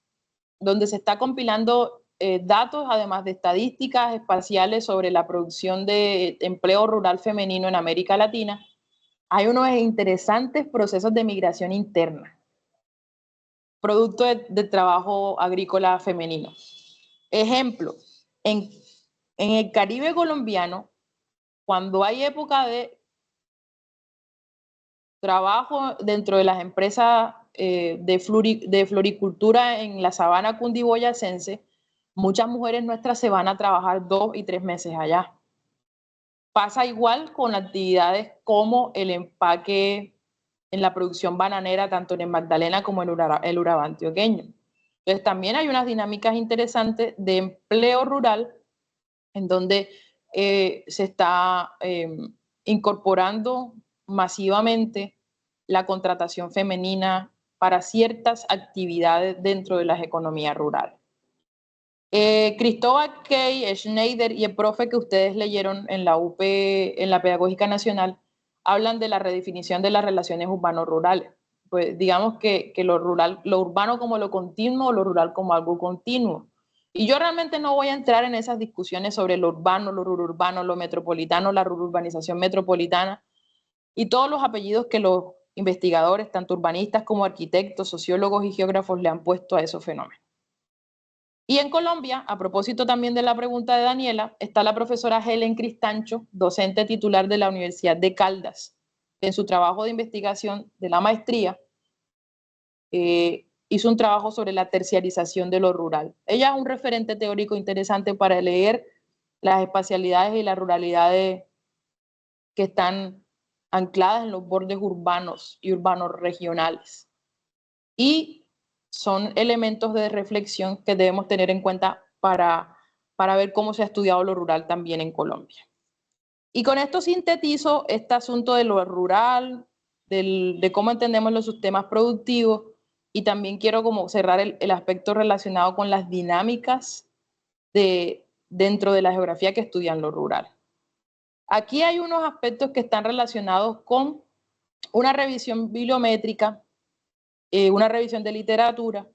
donde se está compilando datos, además de estadísticas espaciales sobre la producción de empleo rural femenino en América Latina. Hay unos interesantes procesos de migración interna, producto de trabajo agrícola femenino. Ejemplo, en el Caribe colombiano, cuando hay época de trabajo dentro de las empresas de floricultura en la sabana cundiboyacense, muchas mujeres nuestras se van a trabajar 2 y 3 meses allá. Pasa igual con actividades como el empaque en la producción bananera, tanto en el Magdalena como en el Urabá antioqueño. Entonces también hay unas dinámicas interesantes de empleo rural en donde se está incorporando masivamente la contratación femenina para ciertas actividades dentro de las economías rurales. Cristóbal Key, Schneider y el profe que ustedes leyeron en la UP, en la Pedagógica Nacional, hablan de la redefinición de las relaciones urbano-rurales. Pues digamos que lo urbano como lo continuo, lo rural como algo continuo. Y yo realmente no voy a entrar en esas discusiones sobre lo urbano, lo rururbano, lo metropolitano, la rururbanización metropolitana y todos los apellidos que los investigadores, tanto urbanistas como arquitectos, sociólogos y geógrafos le han puesto a esos fenómenos. Y en Colombia, a propósito también de la pregunta de Daniela, está la profesora Helen Cristancho, docente titular de la Universidad de Caldas, que en su trabajo de investigación de la maestría hizo un trabajo sobre la terciarización de lo rural. Ella es un referente teórico interesante para leer las espacialidades y las ruralidades que están ancladas en los bordes urbanos y urbanos regionales. Y son elementos de reflexión que debemos tener en cuenta para ver cómo se ha estudiado lo rural también en Colombia. Y con esto sintetizo este asunto de lo rural, de cómo entendemos los sistemas productivos, y también quiero como cerrar el aspecto relacionado con las dinámicas dentro de la geografía que estudian lo rural. Aquí hay unos aspectos que están relacionados con una revisión bibliométrica, una revisión de literatura,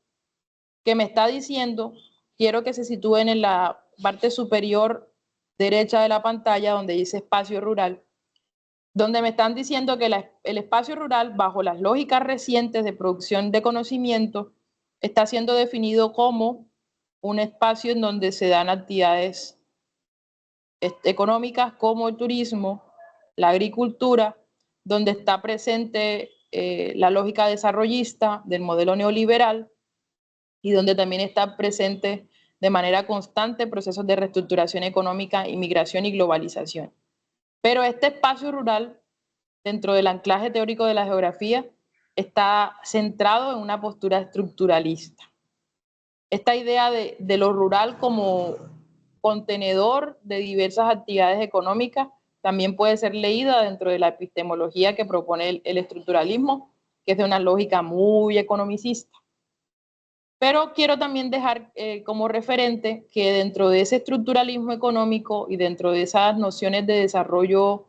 que me está diciendo, quiero que se sitúen en la parte superior derecha de la pantalla donde dice espacio rural, donde me están diciendo que el espacio rural, bajo las lógicas recientes de producción de conocimiento, está siendo definido como un espacio en donde se dan actividades económicas como el turismo, la agricultura, donde está presente la lógica desarrollista del modelo neoliberal y donde también está presente de manera constante procesos de reestructuración económica, inmigración y globalización. Pero este espacio rural, dentro del anclaje teórico de la geografía, está centrado en una postura estructuralista. Esta idea de lo rural como contenedor de diversas actividades económicas también puede ser leída dentro de la epistemología que propone el estructuralismo, que es de una lógica muy economicista. Pero quiero también dejar como referente que dentro de ese estructuralismo económico y dentro de esas nociones de desarrollo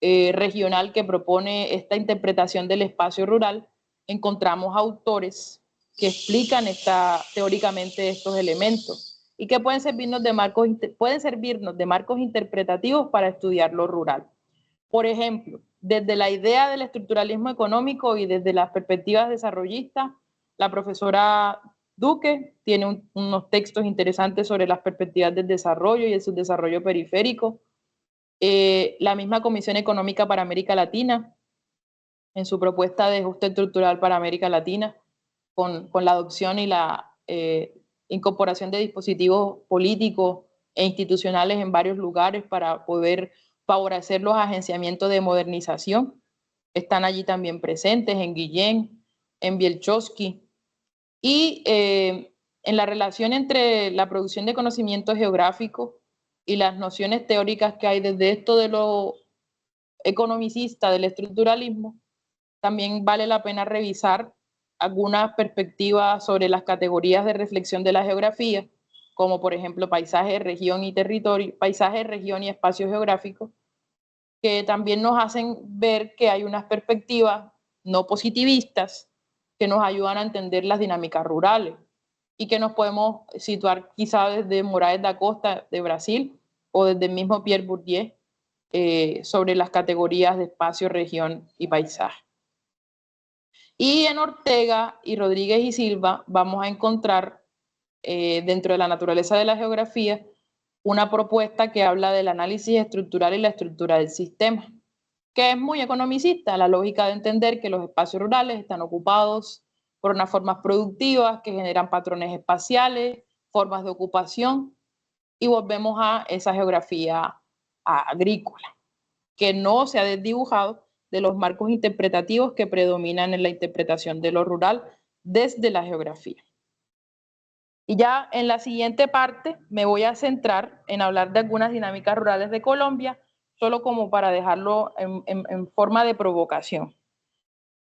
regional que propone esta interpretación del espacio rural, encontramos autores que explican teóricamente estos elementos y que pueden servirnos de marcos interpretativos para estudiar lo rural. Por ejemplo, desde la idea del estructuralismo económico y desde las perspectivas desarrollistas, la profesora Duque tiene unos textos interesantes sobre las perspectivas del desarrollo y el subdesarrollo periférico. La misma Comisión Económica para América Latina, en su propuesta de ajuste estructural para América Latina, con la adopción y la incorporación de dispositivos políticos e institucionales en varios lugares para poder favorecer los agenciamientos de modernización. están allí también presentes, en Guillén, en Bielchowski, y en la relación entre la producción de conocimiento geográfico y las nociones teóricas que hay desde esto de lo economicista, del estructuralismo, también vale la pena revisar algunas perspectivas sobre las categorías de reflexión de la geografía, como por ejemplo paisaje, región y territorio, paisaje, región y espacio geográfico, que también nos hacen ver que hay unas perspectivas no positivistas que nos ayudan a entender las dinámicas rurales y que nos podemos situar quizá desde Moraes da Costa de Brasil o desde el mismo Pierre Bourdieu sobre las categorías de espacio, región y paisaje. Y en Ortega y Rodríguez y Silva vamos a encontrar dentro de la naturaleza de la geografía una propuesta que habla del análisis estructural y la estructura del sistema, que es muy economicista, la lógica de entender que los espacios rurales están ocupados por unas formas productivas que generan patrones espaciales, formas de ocupación, y volvemos a esa geografía agrícola, que no se ha desdibujado de los marcos interpretativos que predominan en la interpretación de lo rural desde la geografía. Y ya en la siguiente parte me voy a centrar en hablar de algunas dinámicas rurales de Colombia, solo como para dejarlo en forma de provocación.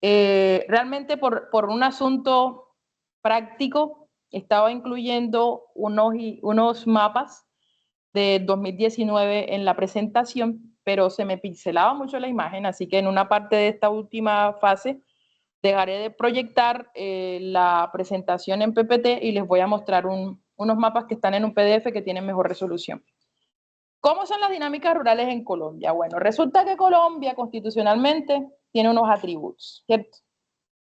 Realmente por un asunto práctico, estaba incluyendo unos mapas de 2019 en la presentación, pero se me pixelaba mucho la imagen, así que en una parte de esta última fase dejaré de proyectar la presentación en PPT y les voy a mostrar unos mapas que están en un PDF que tienen mejor resolución. ¿Cómo son las dinámicas rurales en Colombia? Bueno, resulta que Colombia constitucionalmente tiene unos atributos, ¿cierto?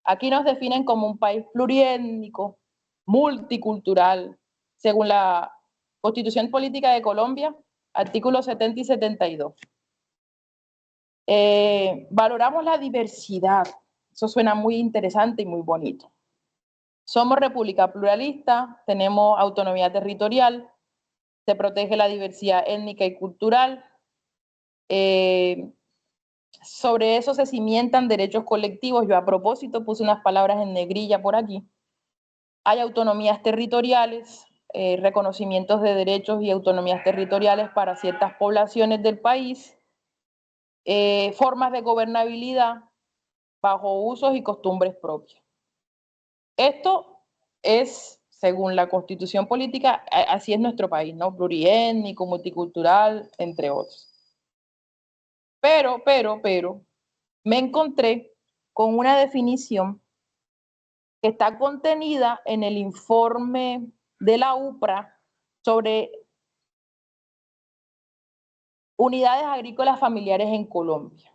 Aquí nos definen como un país pluriétnico, multicultural, según la Constitución Política de Colombia, artículos 70 y 72. Valoramos la diversidad. Eso suena muy interesante y muy bonito. Somos república pluralista, tenemos autonomía territorial, se protege la diversidad étnica y cultural. Sobre eso se cimientan derechos colectivos. Yo a propósito puse unas palabras en negrilla por aquí. Hay autonomías territoriales, reconocimientos de derechos y autonomías territoriales para ciertas poblaciones del país, formas de gobernabilidad bajo usos y costumbres propios. Esto es, según la Constitución Política, así es nuestro país, ¿no? Pluriétnico, multicultural, entre otros. Pero, me encontré con una definición que está contenida en el informe de la UPRA sobre unidades agrícolas familiares en Colombia.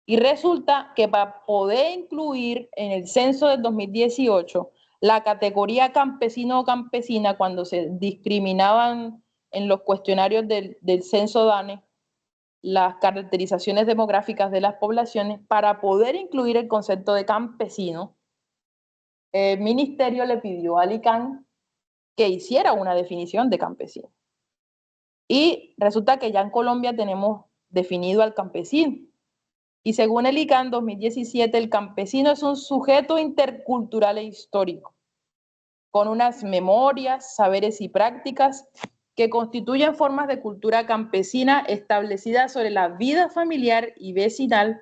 Y resulta que para poder incluir en el censo del 2018 la categoría campesino o campesina, cuando se discriminaban en los cuestionarios del censo DANE las caracterizaciones demográficas de las poblaciones, para poder incluir el concepto de campesino, el ministerio le pidió al ICANN que hiciera una definición de campesino. Y resulta que ya en Colombia tenemos definido al campesino. Y según el ICANN 2017, el campesino es un sujeto intercultural e histórico, con unas memorias, saberes y prácticas que constituyen formas de cultura campesina establecidas sobre la vida familiar y vecinal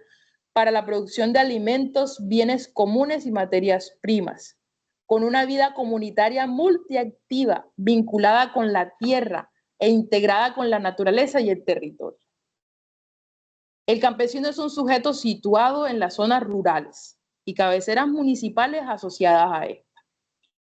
para la producción de alimentos, bienes comunes y materias primas, con una vida comunitaria multiactiva, vinculada con la tierra e integrada con la naturaleza y el territorio. El campesino es un sujeto situado en las zonas rurales y cabeceras municipales asociadas a esta,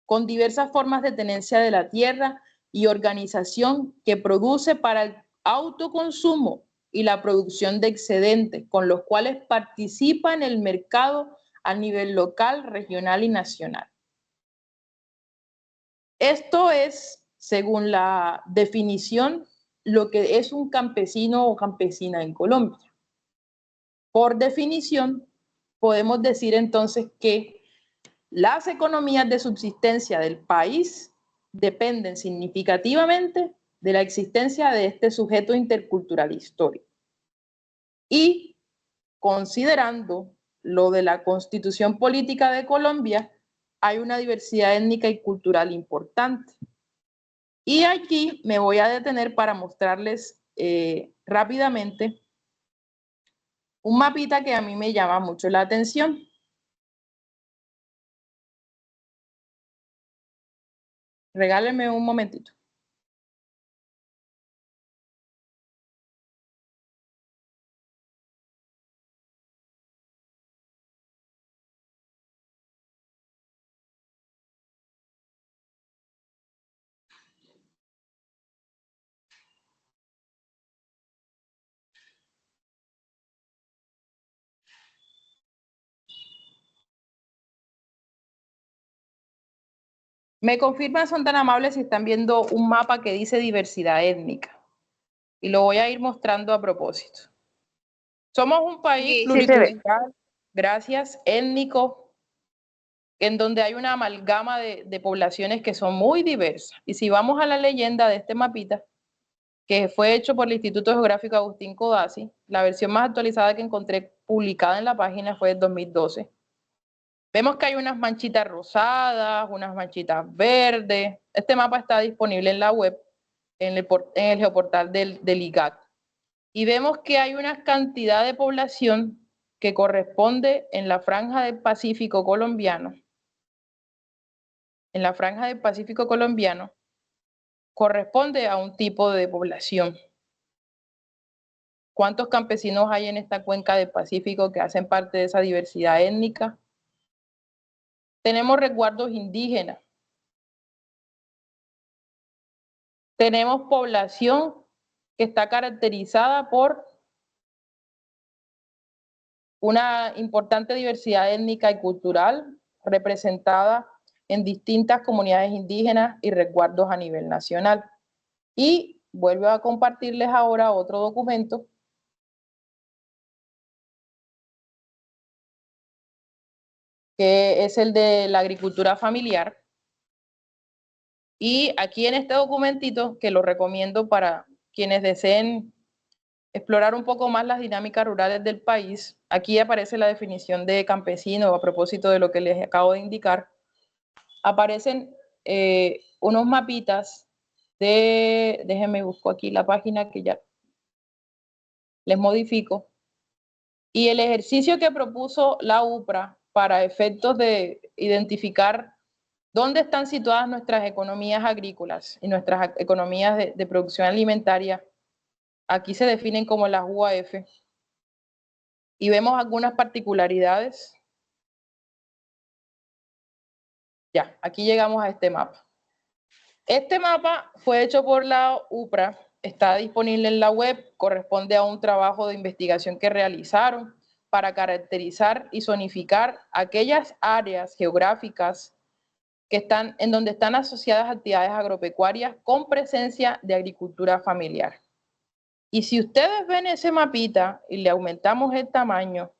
con diversas formas de tenencia de la tierra y organización que produce para el autoconsumo y la producción de excedentes, con los cuales participa en el mercado a nivel local, regional y nacional. Esto es, según la definición, lo que es un campesino o campesina en Colombia. Por definición, podemos decir entonces que las economías de subsistencia del país dependen significativamente de la existencia de este sujeto intercultural histórico. Y considerando lo de la Constitución Política de Colombia, hay una diversidad étnica y cultural importante. Y aquí me voy a detener para mostrarles rápidamente un mapita que a mí me llama mucho la atención. Regálenme un momentito. Me confirman, son tan amables, si están viendo un mapa que dice diversidad étnica. Y lo voy a ir mostrando a propósito. Somos un país pluricultural, gracias, étnico, en donde hay una amalgama de poblaciones que son muy diversas. Y si vamos a la leyenda de este mapita, que fue hecho por el Instituto Geográfico Agustín Codazzi, la versión más actualizada que encontré publicada en la página fue de 2012. Vemos que hay unas manchitas rosadas, unas manchitas verdes. Este mapa está disponible en la web, en el geoportal del IGAC. Y vemos que hay una cantidad de población que corresponde en la franja del Pacífico colombiano. En la franja del Pacífico colombiano corresponde a un tipo de población. ¿Cuántos campesinos hay en esta cuenca del Pacífico que hacen parte de esa diversidad étnica? Tenemos resguardos indígenas. Tenemos población que está caracterizada por una importante diversidad étnica y cultural representada en distintas comunidades indígenas y resguardos a nivel nacional. Y vuelvo a compartirles ahora otro documento que es el de la agricultura familiar. Y aquí en este documentito, que lo recomiendo para quienes deseen explorar un poco más las dinámicas rurales del país, aquí aparece la definición de campesino a propósito de lo que les acabo de indicar. Aparecen unos mapitas de, déjenme busco aquí la página que ya les modifico, y el ejercicio que propuso la UPRA para efectos de identificar dónde están situadas nuestras economías agrícolas y nuestras economías de producción alimentaria, aquí se definen como las UAF, y vemos algunas particularidades. Ya, aquí llegamos a este mapa. Este mapa fue hecho por la UPRA, está disponible en la web, corresponde a un trabajo de investigación que realizaron para caracterizar y zonificar aquellas áreas geográficas que están, en donde están asociadas actividades agropecuarias con presencia de agricultura familiar. Y si ustedes ven ese mapita y le aumentamos el tamaño,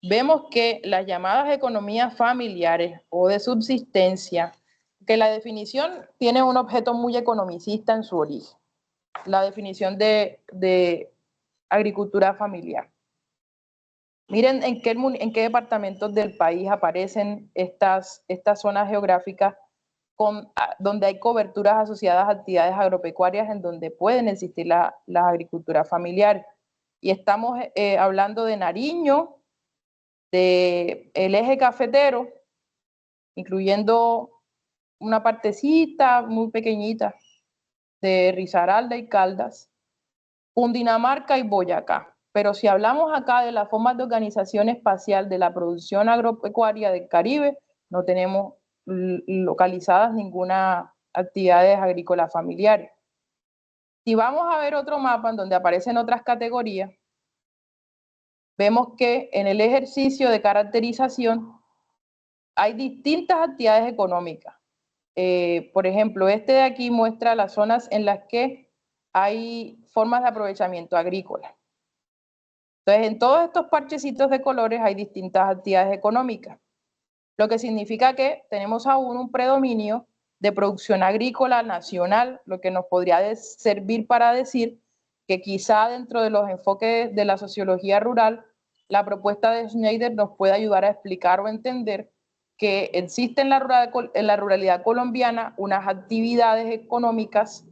vemos que las llamadas economías familiares o de subsistencia, que la definición tiene un objeto muy economicista en su origen, la definición de agricultura familiar. Miren en qué departamentos del país aparecen estas zonas geográficas donde hay coberturas asociadas a actividades agropecuarias en donde pueden existir las agriculturas familiares. Y estamos hablando de Nariño, del eje cafetero, incluyendo una partecita muy pequeñita de Risaralda y Caldas, Cundinamarca y Boyacá. Pero si hablamos acá de las formas de organización espacial de la producción agropecuaria del Caribe, no tenemos localizadas ninguna actividades agrícolas familiares. Si vamos a ver otro mapa en donde aparecen otras categorías, vemos que en el ejercicio de caracterización hay distintas actividades económicas. Por ejemplo, este de aquí muestra las zonas en las que hay formas de aprovechamiento agrícola. Entonces, en todos estos parchecitos de colores hay distintas actividades económicas, lo que significa que tenemos aún un predominio de producción agrícola nacional, lo que nos podría servir para decir que quizá dentro de los enfoques de la sociología rural la propuesta de Schneider nos puede ayudar a explicar o entender que existe en la ruralidad colombiana unas actividades económicas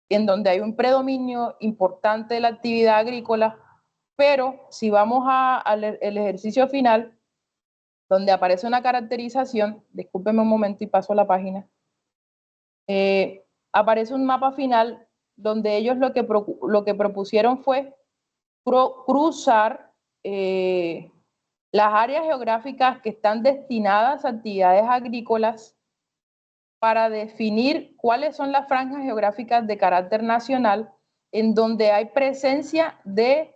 en donde hay un predominio importante de la actividad agrícola, pero si vamos al ejercicio final, donde aparece una caracterización, discúlpenme un momento y paso a la página, aparece un mapa final donde ellos lo que propusieron fue cruzar las áreas geográficas que están destinadas a actividades agrícolas para definir cuáles son las franjas geográficas de carácter nacional en donde hay presencia de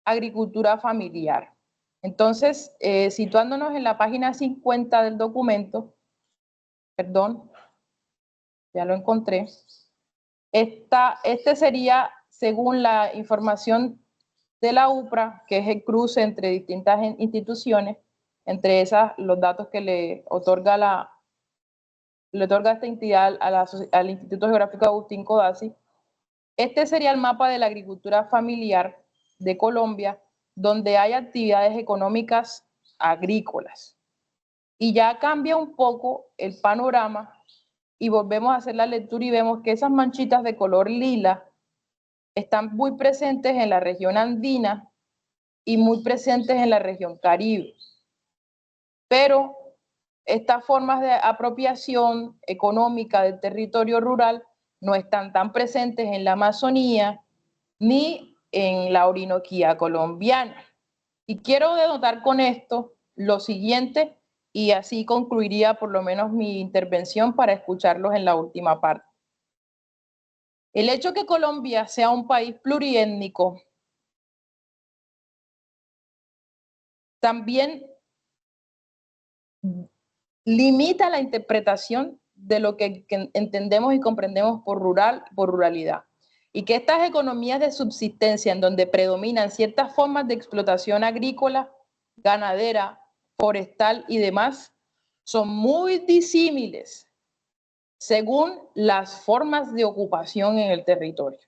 agricultura familiar. Entonces, situándonos en la página 50 del documento, perdón, ya lo encontré, este sería, según la información de la UPRA, que es el cruce entre distintas instituciones, entre esas los datos que le otorga esta entidad al Instituto Geográfico Agustín Codazzi. Este sería el mapa de la agricultura familiar de Colombia, donde hay actividades económicas agrícolas. Y ya cambia un poco el panorama y volvemos a hacer la lectura y vemos que esas manchitas de color lila están muy presentes en la región andina y muy presentes en la región Caribe. Pero estas formas de apropiación económica del territorio rural no están tan presentes en la Amazonía ni en la Orinoquía colombiana. Y quiero denotar con esto lo siguiente, y así concluiría por lo menos mi intervención para escucharlos en la última parte. El hecho que Colombia sea un país pluriétnico también limita la interpretación de lo que entendemos y comprendemos por ruralidad. Y que estas economías de subsistencia en donde predominan ciertas formas de explotación agrícola, ganadera, forestal y demás, son muy disímiles según las formas de ocupación en el territorio.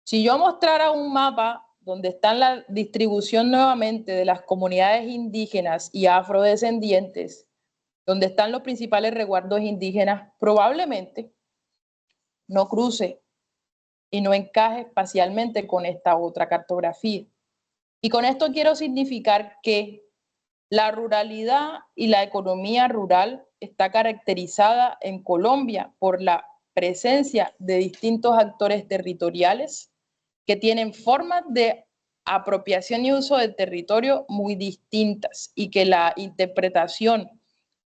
Si yo mostrara un mapa donde está la distribución nuevamente de las comunidades indígenas y afrodescendientes, donde están los principales resguardos indígenas, probablemente no cruce y no encaje espacialmente con esta otra cartografía. Y con esto quiero significar que la ruralidad y la economía rural está caracterizada en Colombia por la presencia de distintos actores territoriales que tienen formas de apropiación y uso del territorio muy distintas y que la interpretación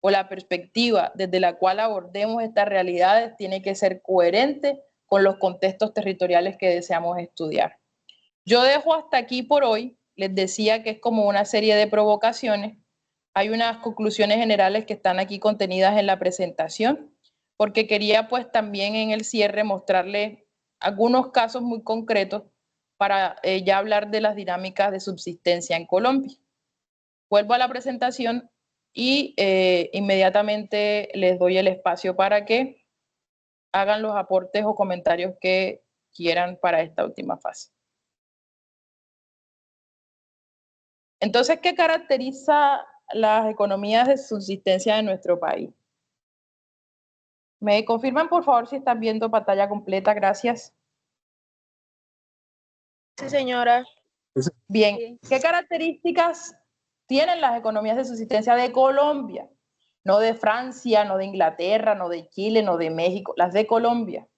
o la perspectiva desde la cual abordemos estas realidades tiene que ser coherente con los contextos territoriales que deseamos estudiar. Yo dejo hasta aquí por hoy. Les decía que es como una serie de provocaciones. Hay unas conclusiones generales que están aquí contenidas en la presentación, porque quería pues también en el cierre mostrarles algunos casos muy concretos para ya hablar de las dinámicas de subsistencia en Colombia. Vuelvo a la presentación y inmediatamente les doy el espacio para que hagan los aportes o comentarios que quieran para esta última fase. Entonces, ¿qué caracteriza las economías de subsistencia de nuestro país? ¿Me confirman, por favor, si están viendo pantalla completa? Gracias. Sí, señora. Bien, ¿qué características tienen las economías de subsistencia de Colombia? No de Francia, no de Inglaterra, no de Chile, no de México, las de Colombia.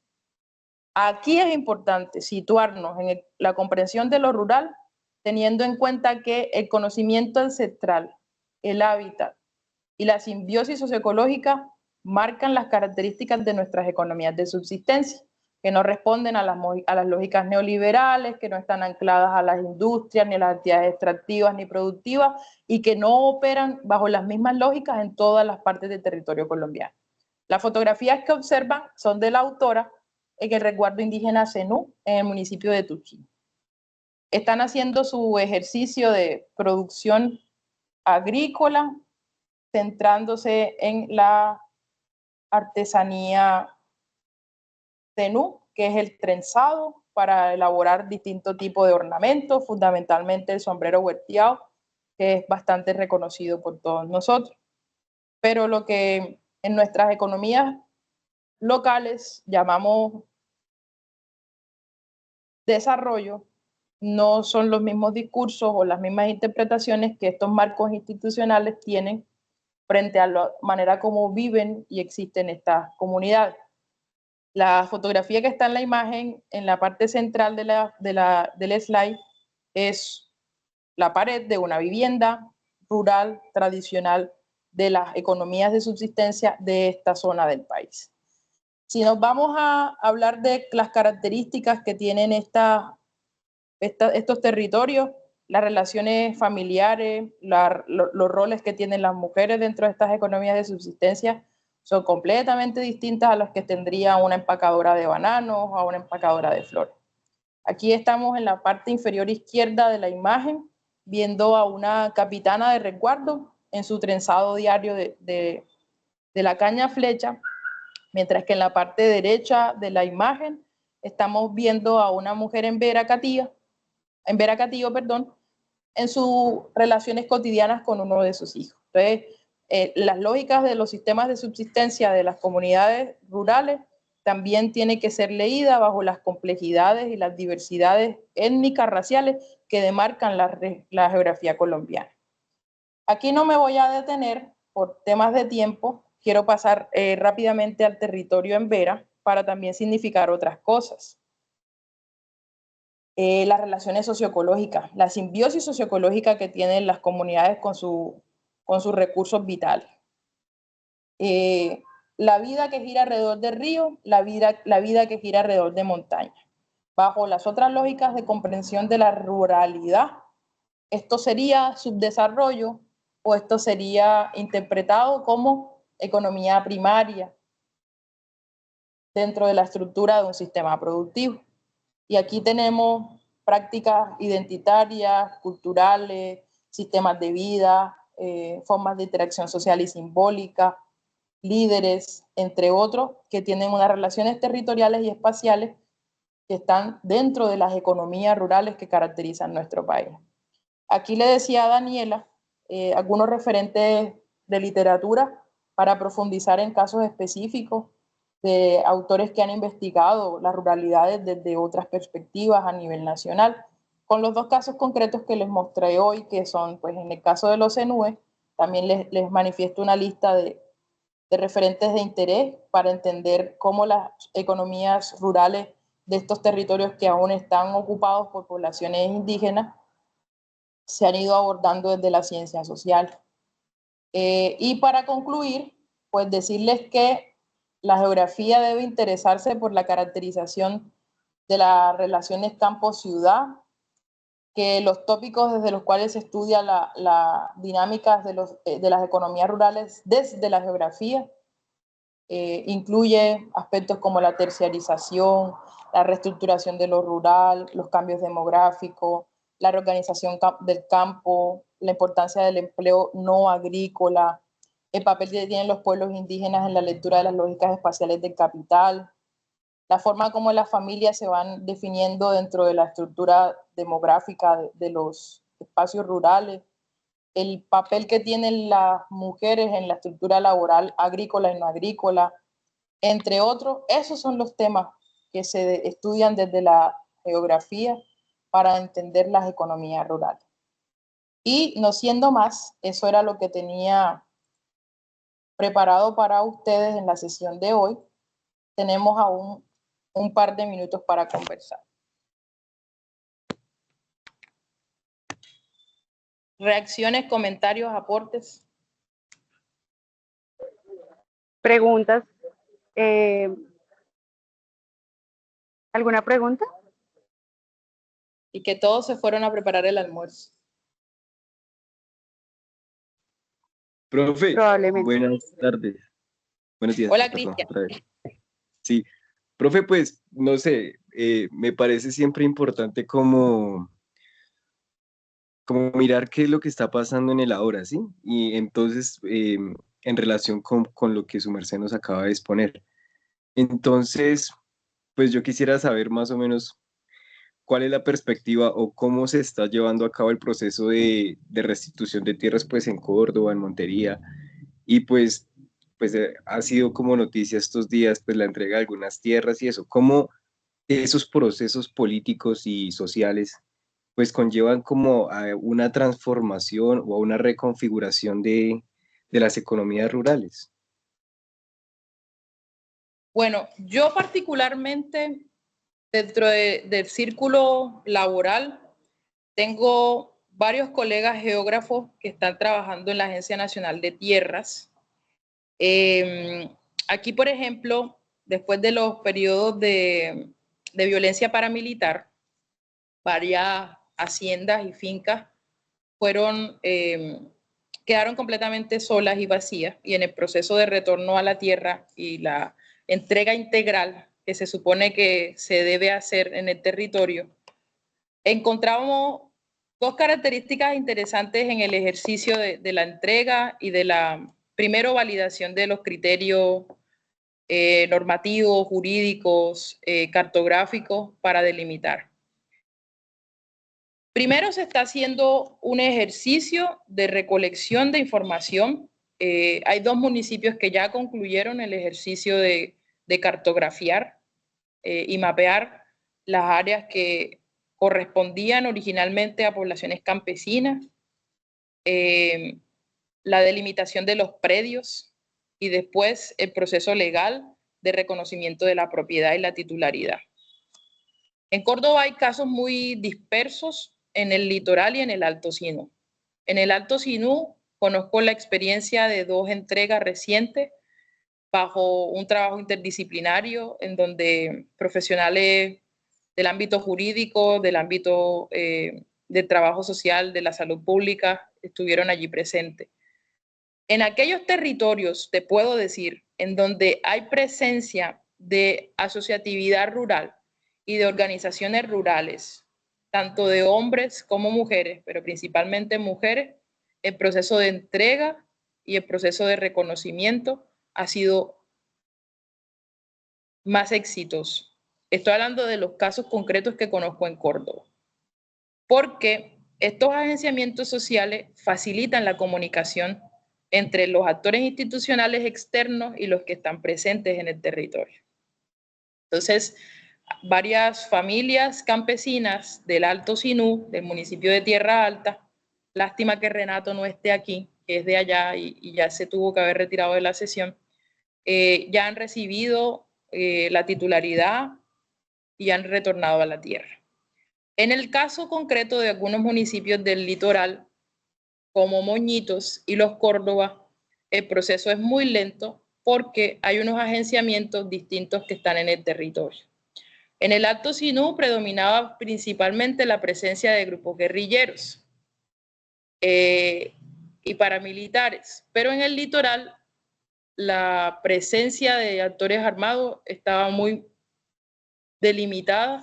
Aquí es importante situarnos en la comprensión de lo rural, teniendo en cuenta que el conocimiento ancestral, el hábitat y la simbiosis socioecológica marcan las características de nuestras economías de subsistencia, que no responden a las lógicas neoliberales, que no están ancladas a las industrias, ni a las actividades extractivas ni productivas, y que no operan bajo las mismas lógicas en todas las partes del territorio colombiano. Las fotografías que observan son de la autora en el resguardo indígena Zenú, en el municipio de Tuquí. Están haciendo su ejercicio de producción agrícola, centrándose en la artesanía Zenú, que es el trenzado, para elaborar distintos tipos de ornamentos, fundamentalmente el sombrero huerteado, que es bastante reconocido por todos nosotros. Pero lo que en nuestras economías locales llamamos desarrollo, no son los mismos discursos o las mismas interpretaciones que estos marcos institucionales tienen frente a la manera como viven y existen estas comunidades. La fotografía que está en la imagen, en la parte central del slide, es la pared de una vivienda rural tradicional de las economías de subsistencia de esta zona del país. Si nos vamos a hablar de las características que tienen estos territorios, las relaciones familiares, los roles que tienen las mujeres dentro de estas economías de subsistencia son completamente distintas a las que tendría una empacadora de bananos o una empacadora de flores. Aquí estamos en la parte inferior izquierda de la imagen, viendo a una capitana de resguardo en su trenzado diario de la caña flecha, mientras que en la parte derecha de la imagen estamos viendo a una mujer en Veracatío, en sus relaciones cotidianas con uno de sus hijos. Entonces, las lógicas de los sistemas de subsistencia de las comunidades rurales también tienen que ser leídas bajo las complejidades y las diversidades étnicas, raciales que demarcan la geografía colombiana. Aquí no me voy a detener por temas de tiempo, quiero pasar rápidamente al territorio en Vera para también significar otras cosas. Las relaciones socioecológicas, la simbiosis socioecológica que tienen las comunidades con sus recursos vitales. La vida que gira alrededor del río, la vida que gira alrededor de montaña. Bajo las otras lógicas de comprensión de la ruralidad, esto sería subdesarrollo o esto sería interpretado como economía primaria dentro de la estructura de un sistema productivo. Y aquí tenemos prácticas identitarias, culturales, sistemas de vida, formas de interacción social y simbólica, líderes, entre otros, que tienen unas relaciones territoriales y espaciales que están dentro de las economías rurales que caracterizan nuestro país. Aquí le decía a Daniela algunos referentes de literatura para profundizar en casos específicos de autores que han investigado las ruralidades desde otras perspectivas a nivel nacional, con los dos casos concretos que les mostré hoy, que son, pues en el caso de los CNUE, también les manifiesto una lista de referentes de interés para entender cómo las economías rurales de estos territorios que aún están ocupados por poblaciones indígenas se han ido abordando desde la ciencia social. Y para concluir, pues decirles que la geografía debe interesarse por la caracterización de las relaciones campo-ciudad, que los tópicos desde los cuales se estudia la dinámica de las economías rurales desde la geografía, incluye aspectos como la terciarización, la reestructuración de lo rural, los cambios demográficos, la reorganización del campo, la importancia del empleo no agrícola, el papel que tienen los pueblos indígenas en la lectura de las lógicas espaciales del capital, la forma como las familias se van definiendo dentro de la estructura demográfica de los espacios rurales, el papel que tienen las mujeres en la estructura laboral agrícola y no agrícola, entre otros. Esos son los temas que se estudian desde la geografía para entender las economías rurales. Y no siendo más, eso era lo que tenía preparado para ustedes en la sesión de hoy. Tenemos aún un par de minutos para conversar. Reacciones, comentarios, aportes. Preguntas. ¿Alguna pregunta? Y que todos se fueron a preparar el almuerzo. Profe, Probablemente. buenas tardes. Buenos días. Hola, perdón, Cristian. otra vez. Sí, profe, pues, no sé, me parece siempre importante como mirar qué es lo que está pasando en el ahora, ¿sí? Y entonces, en relación con lo que su merced nos acaba de exponer. Entonces, pues yo quisiera saber más o menos cuál es la perspectiva o cómo se está llevando a cabo el proceso de restitución de tierras pues en Córdoba, en Montería, y pues ha sido como noticia estos días pues la entrega de algunas tierras y eso, cómo esos procesos políticos y sociales pues conllevan como a una transformación o a una reconfiguración de las economías rurales. Bueno, yo particularmente dentro del círculo laboral tengo varios colegas geógrafos que están trabajando en la Agencia Nacional de Tierras. Aquí, por ejemplo, después de los periodos de violencia paramilitar, varias haciendas y fincas quedaron completamente solas y vacías, y en el proceso de retorno a la tierra y la entrega integral que se supone que se debe hacer en el territorio, encontramos dos características interesantes en el ejercicio de la entrega y de la, primero, validación de los criterios normativos, jurídicos, cartográficos para delimitar. Primero, se está haciendo un ejercicio de recolección de información. Hay 2 municipios que ya concluyeron el ejercicio de cartografiar y mapear las áreas que correspondían originalmente a poblaciones campesinas, la delimitación de los predios y después el proceso legal de reconocimiento de la propiedad y la titularidad. En Córdoba hay casos muy dispersos en el litoral y en el Alto Sinú. En el Alto Sinú conozco la experiencia de 2 entregas recientes bajo un trabajo interdisciplinario en donde profesionales del ámbito jurídico, del ámbito del trabajo social, de la salud pública, estuvieron allí presentes. En aquellos territorios, te puedo decir, en donde hay presencia de asociatividad rural y de organizaciones rurales, tanto de hombres como mujeres, pero principalmente mujeres, el proceso de entrega y el proceso de reconocimiento ha sido más exitoso. Estoy hablando de los casos concretos que conozco en Córdoba, porque estos agenciamientos sociales facilitan la comunicación entre los actores institucionales externos y los que están presentes en el territorio. Entonces, varias familias campesinas del Alto Sinú, del municipio de Tierra Alta, lástima que Renato no esté aquí, que es de allá y ya se tuvo que haber retirado de la sesión, ya han recibido la titularidad y han retornado a la tierra. En el caso concreto de algunos municipios del litoral, como Moñitos y Los Córdoba, el proceso es muy lento porque hay unos agenciamientos distintos que están en el territorio. En el Alto Sinú predominaba principalmente la presencia de grupos guerrilleros y paramilitares, pero en el litoral la presencia de actores armados estaba muy delimitada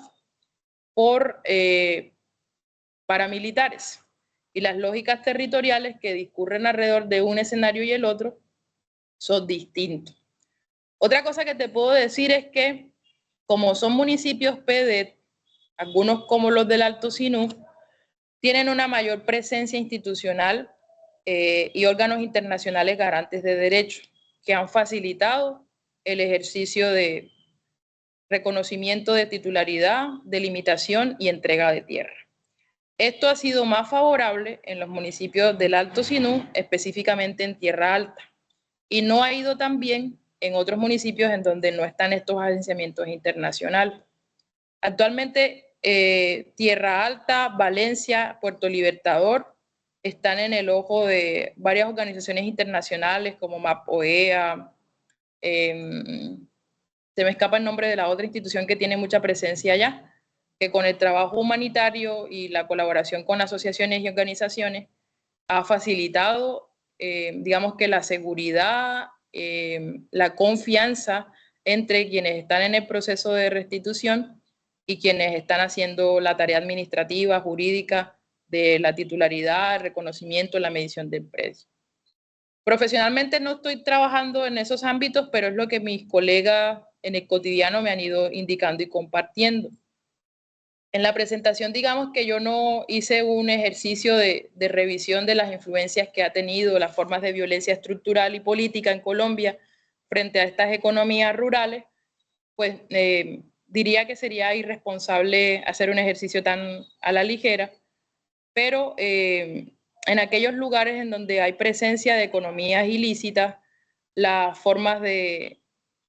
por paramilitares, y las lógicas territoriales que discurren alrededor de un escenario y el otro son distintos. Otra cosa que te puedo decir es que, como son municipios PEDET, algunos como los del Alto Sinú, tienen una mayor presencia institucional y órganos internacionales garantes de derechos que han facilitado el ejercicio de reconocimiento de titularidad, delimitación y entrega de tierra. Esto ha sido más favorable en los municipios del Alto Sinú, específicamente en Tierra Alta, y no ha ido tan bien en otros municipios en donde no están estos agenciamientos internacionales. Actualmente, Tierra Alta, Valencia, Puerto Libertador están en el ojo de varias organizaciones internacionales como MAPOEA, se me escapa el nombre de la otra institución que tiene mucha presencia allá, que con el trabajo humanitario y la colaboración con asociaciones y organizaciones ha facilitado, digamos que la seguridad, la confianza entre quienes están en el proceso de restitución y quienes están haciendo la tarea administrativa, jurídica, de la titularidad, el reconocimiento, la medición del precio. Profesionalmente no estoy trabajando en esos ámbitos, pero es lo que mis colegas en el cotidiano me han ido indicando y compartiendo. En la presentación, digamos que yo no hice un ejercicio de revisión de las influencias que ha tenido las formas de violencia estructural y política en Colombia frente a estas economías rurales, pues diría que sería irresponsable hacer un ejercicio tan a la ligera, pero en aquellos lugares en donde hay presencia de economías ilícitas, las formas de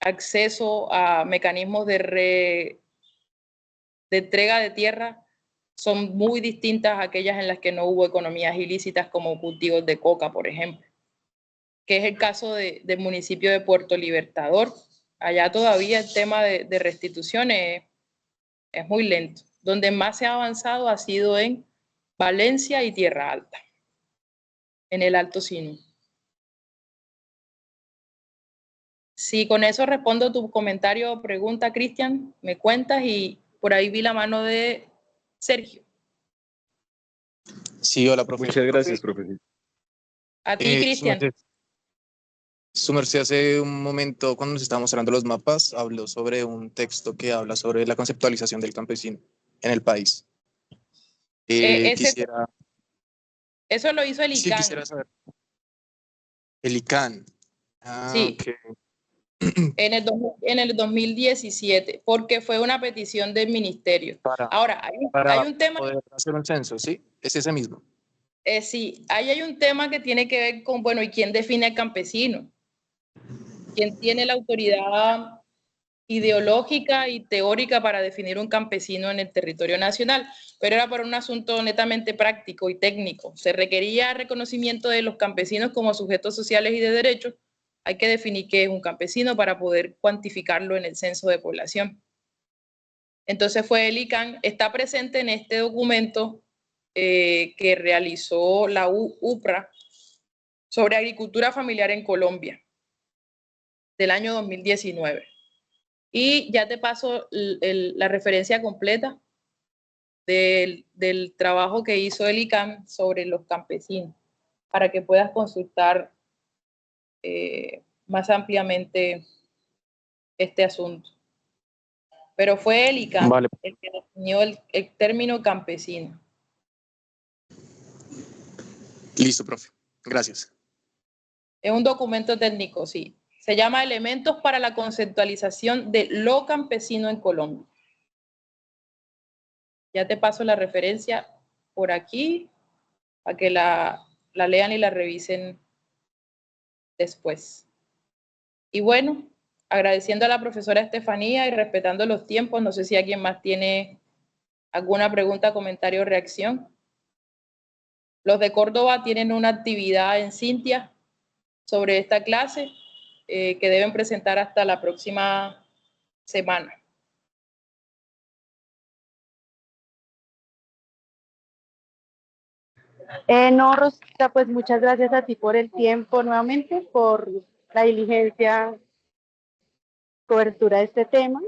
acceso a mecanismos de entrega de tierra son muy distintas a aquellas en las que no hubo economías ilícitas como cultivos de coca, por ejemplo, que es el caso del municipio de Puerto Libertador. Allá todavía el tema de restitución es muy lento. Donde más se ha avanzado ha sido en Valencia y Tierra Alta, en el Alto Sinú. Si con eso respondo tu comentario o pregunta, Cristian, me cuentas, y por ahí vi la mano de Sergio. Sí, hola, profe. Muchas gracias, profesor. A ti, Cristian. Su merced hace un momento, cuando nos estaba mostrando los mapas, habló sobre un texto que habla sobre la conceptualización del campesino en el país. Eso lo hizo el ICANN. Sí, quisiera saber. El ICANN. Sí. Okay. En el 2017, porque fue una petición del ministerio. Ahora, hay un tema... Poder hacer un censo, ¿sí? Es ese mismo. Sí, ahí hay un tema que tiene que ver con, bueno, ¿y quién define al campesino? ¿Quién tiene la autoridad ideológica y teórica para definir un campesino en el territorio nacional? Pero era por un asunto netamente práctico y técnico. Se requería reconocimiento de los campesinos como sujetos sociales y de derechos. Hay que definir qué es un campesino para poder cuantificarlo en el censo de población. Entonces fue el ICANN, está presente en este documento que realizó la UPRA sobre agricultura familiar en Colombia, del año 2019. Y ya te paso la referencia completa del trabajo que hizo el ICANN sobre los campesinos, para que puedas consultar más ampliamente este asunto. Pero fue el ICANN el que definió el término campesino. Listo, profe. Gracias. Es un documento técnico, sí. Se llama Elementos para la conceptualización de lo campesino en Colombia. Ya te paso la referencia por aquí para que la lean y la revisen después. Y bueno, agradeciendo a la profesora Estefanía y respetando los tiempos, no sé si alguien más tiene alguna pregunta, comentario o reacción. Los de Córdoba tienen una actividad en Cintia sobre esta clase que deben presentar hasta la próxima semana. No, Rosita, pues muchas gracias a ti por el tiempo nuevamente, por la diligencia, cobertura de este tema.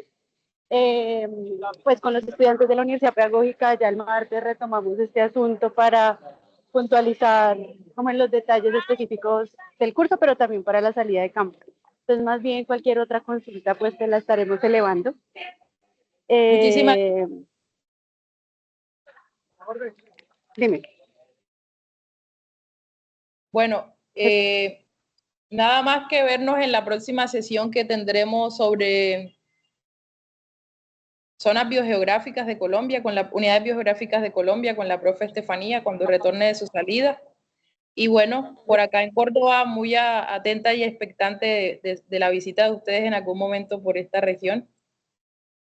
Pues con los estudiantes de la Universidad Pedagógica ya el martes retomamos este asunto para puntualizar como en los detalles específicos del curso, pero también para la salida de campo. Entonces, más bien cualquier otra consulta, pues te la estaremos elevando. Muchísimas Dime. Bueno, nada más que vernos en la próxima sesión que tendremos sobre zonas biogeográficas de Colombia, con las unidades biogeográficas de Colombia, con la profe Estefanía, cuando retorne de su salida. Y bueno, por acá en Córdoba, muy atenta y expectante de la visita de ustedes en algún momento por esta región,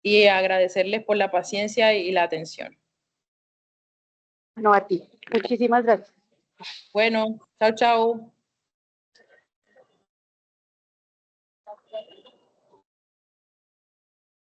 y agradecerles por la paciencia y la atención. No, a ti. Muchísimas gracias. Bueno, chao, chao.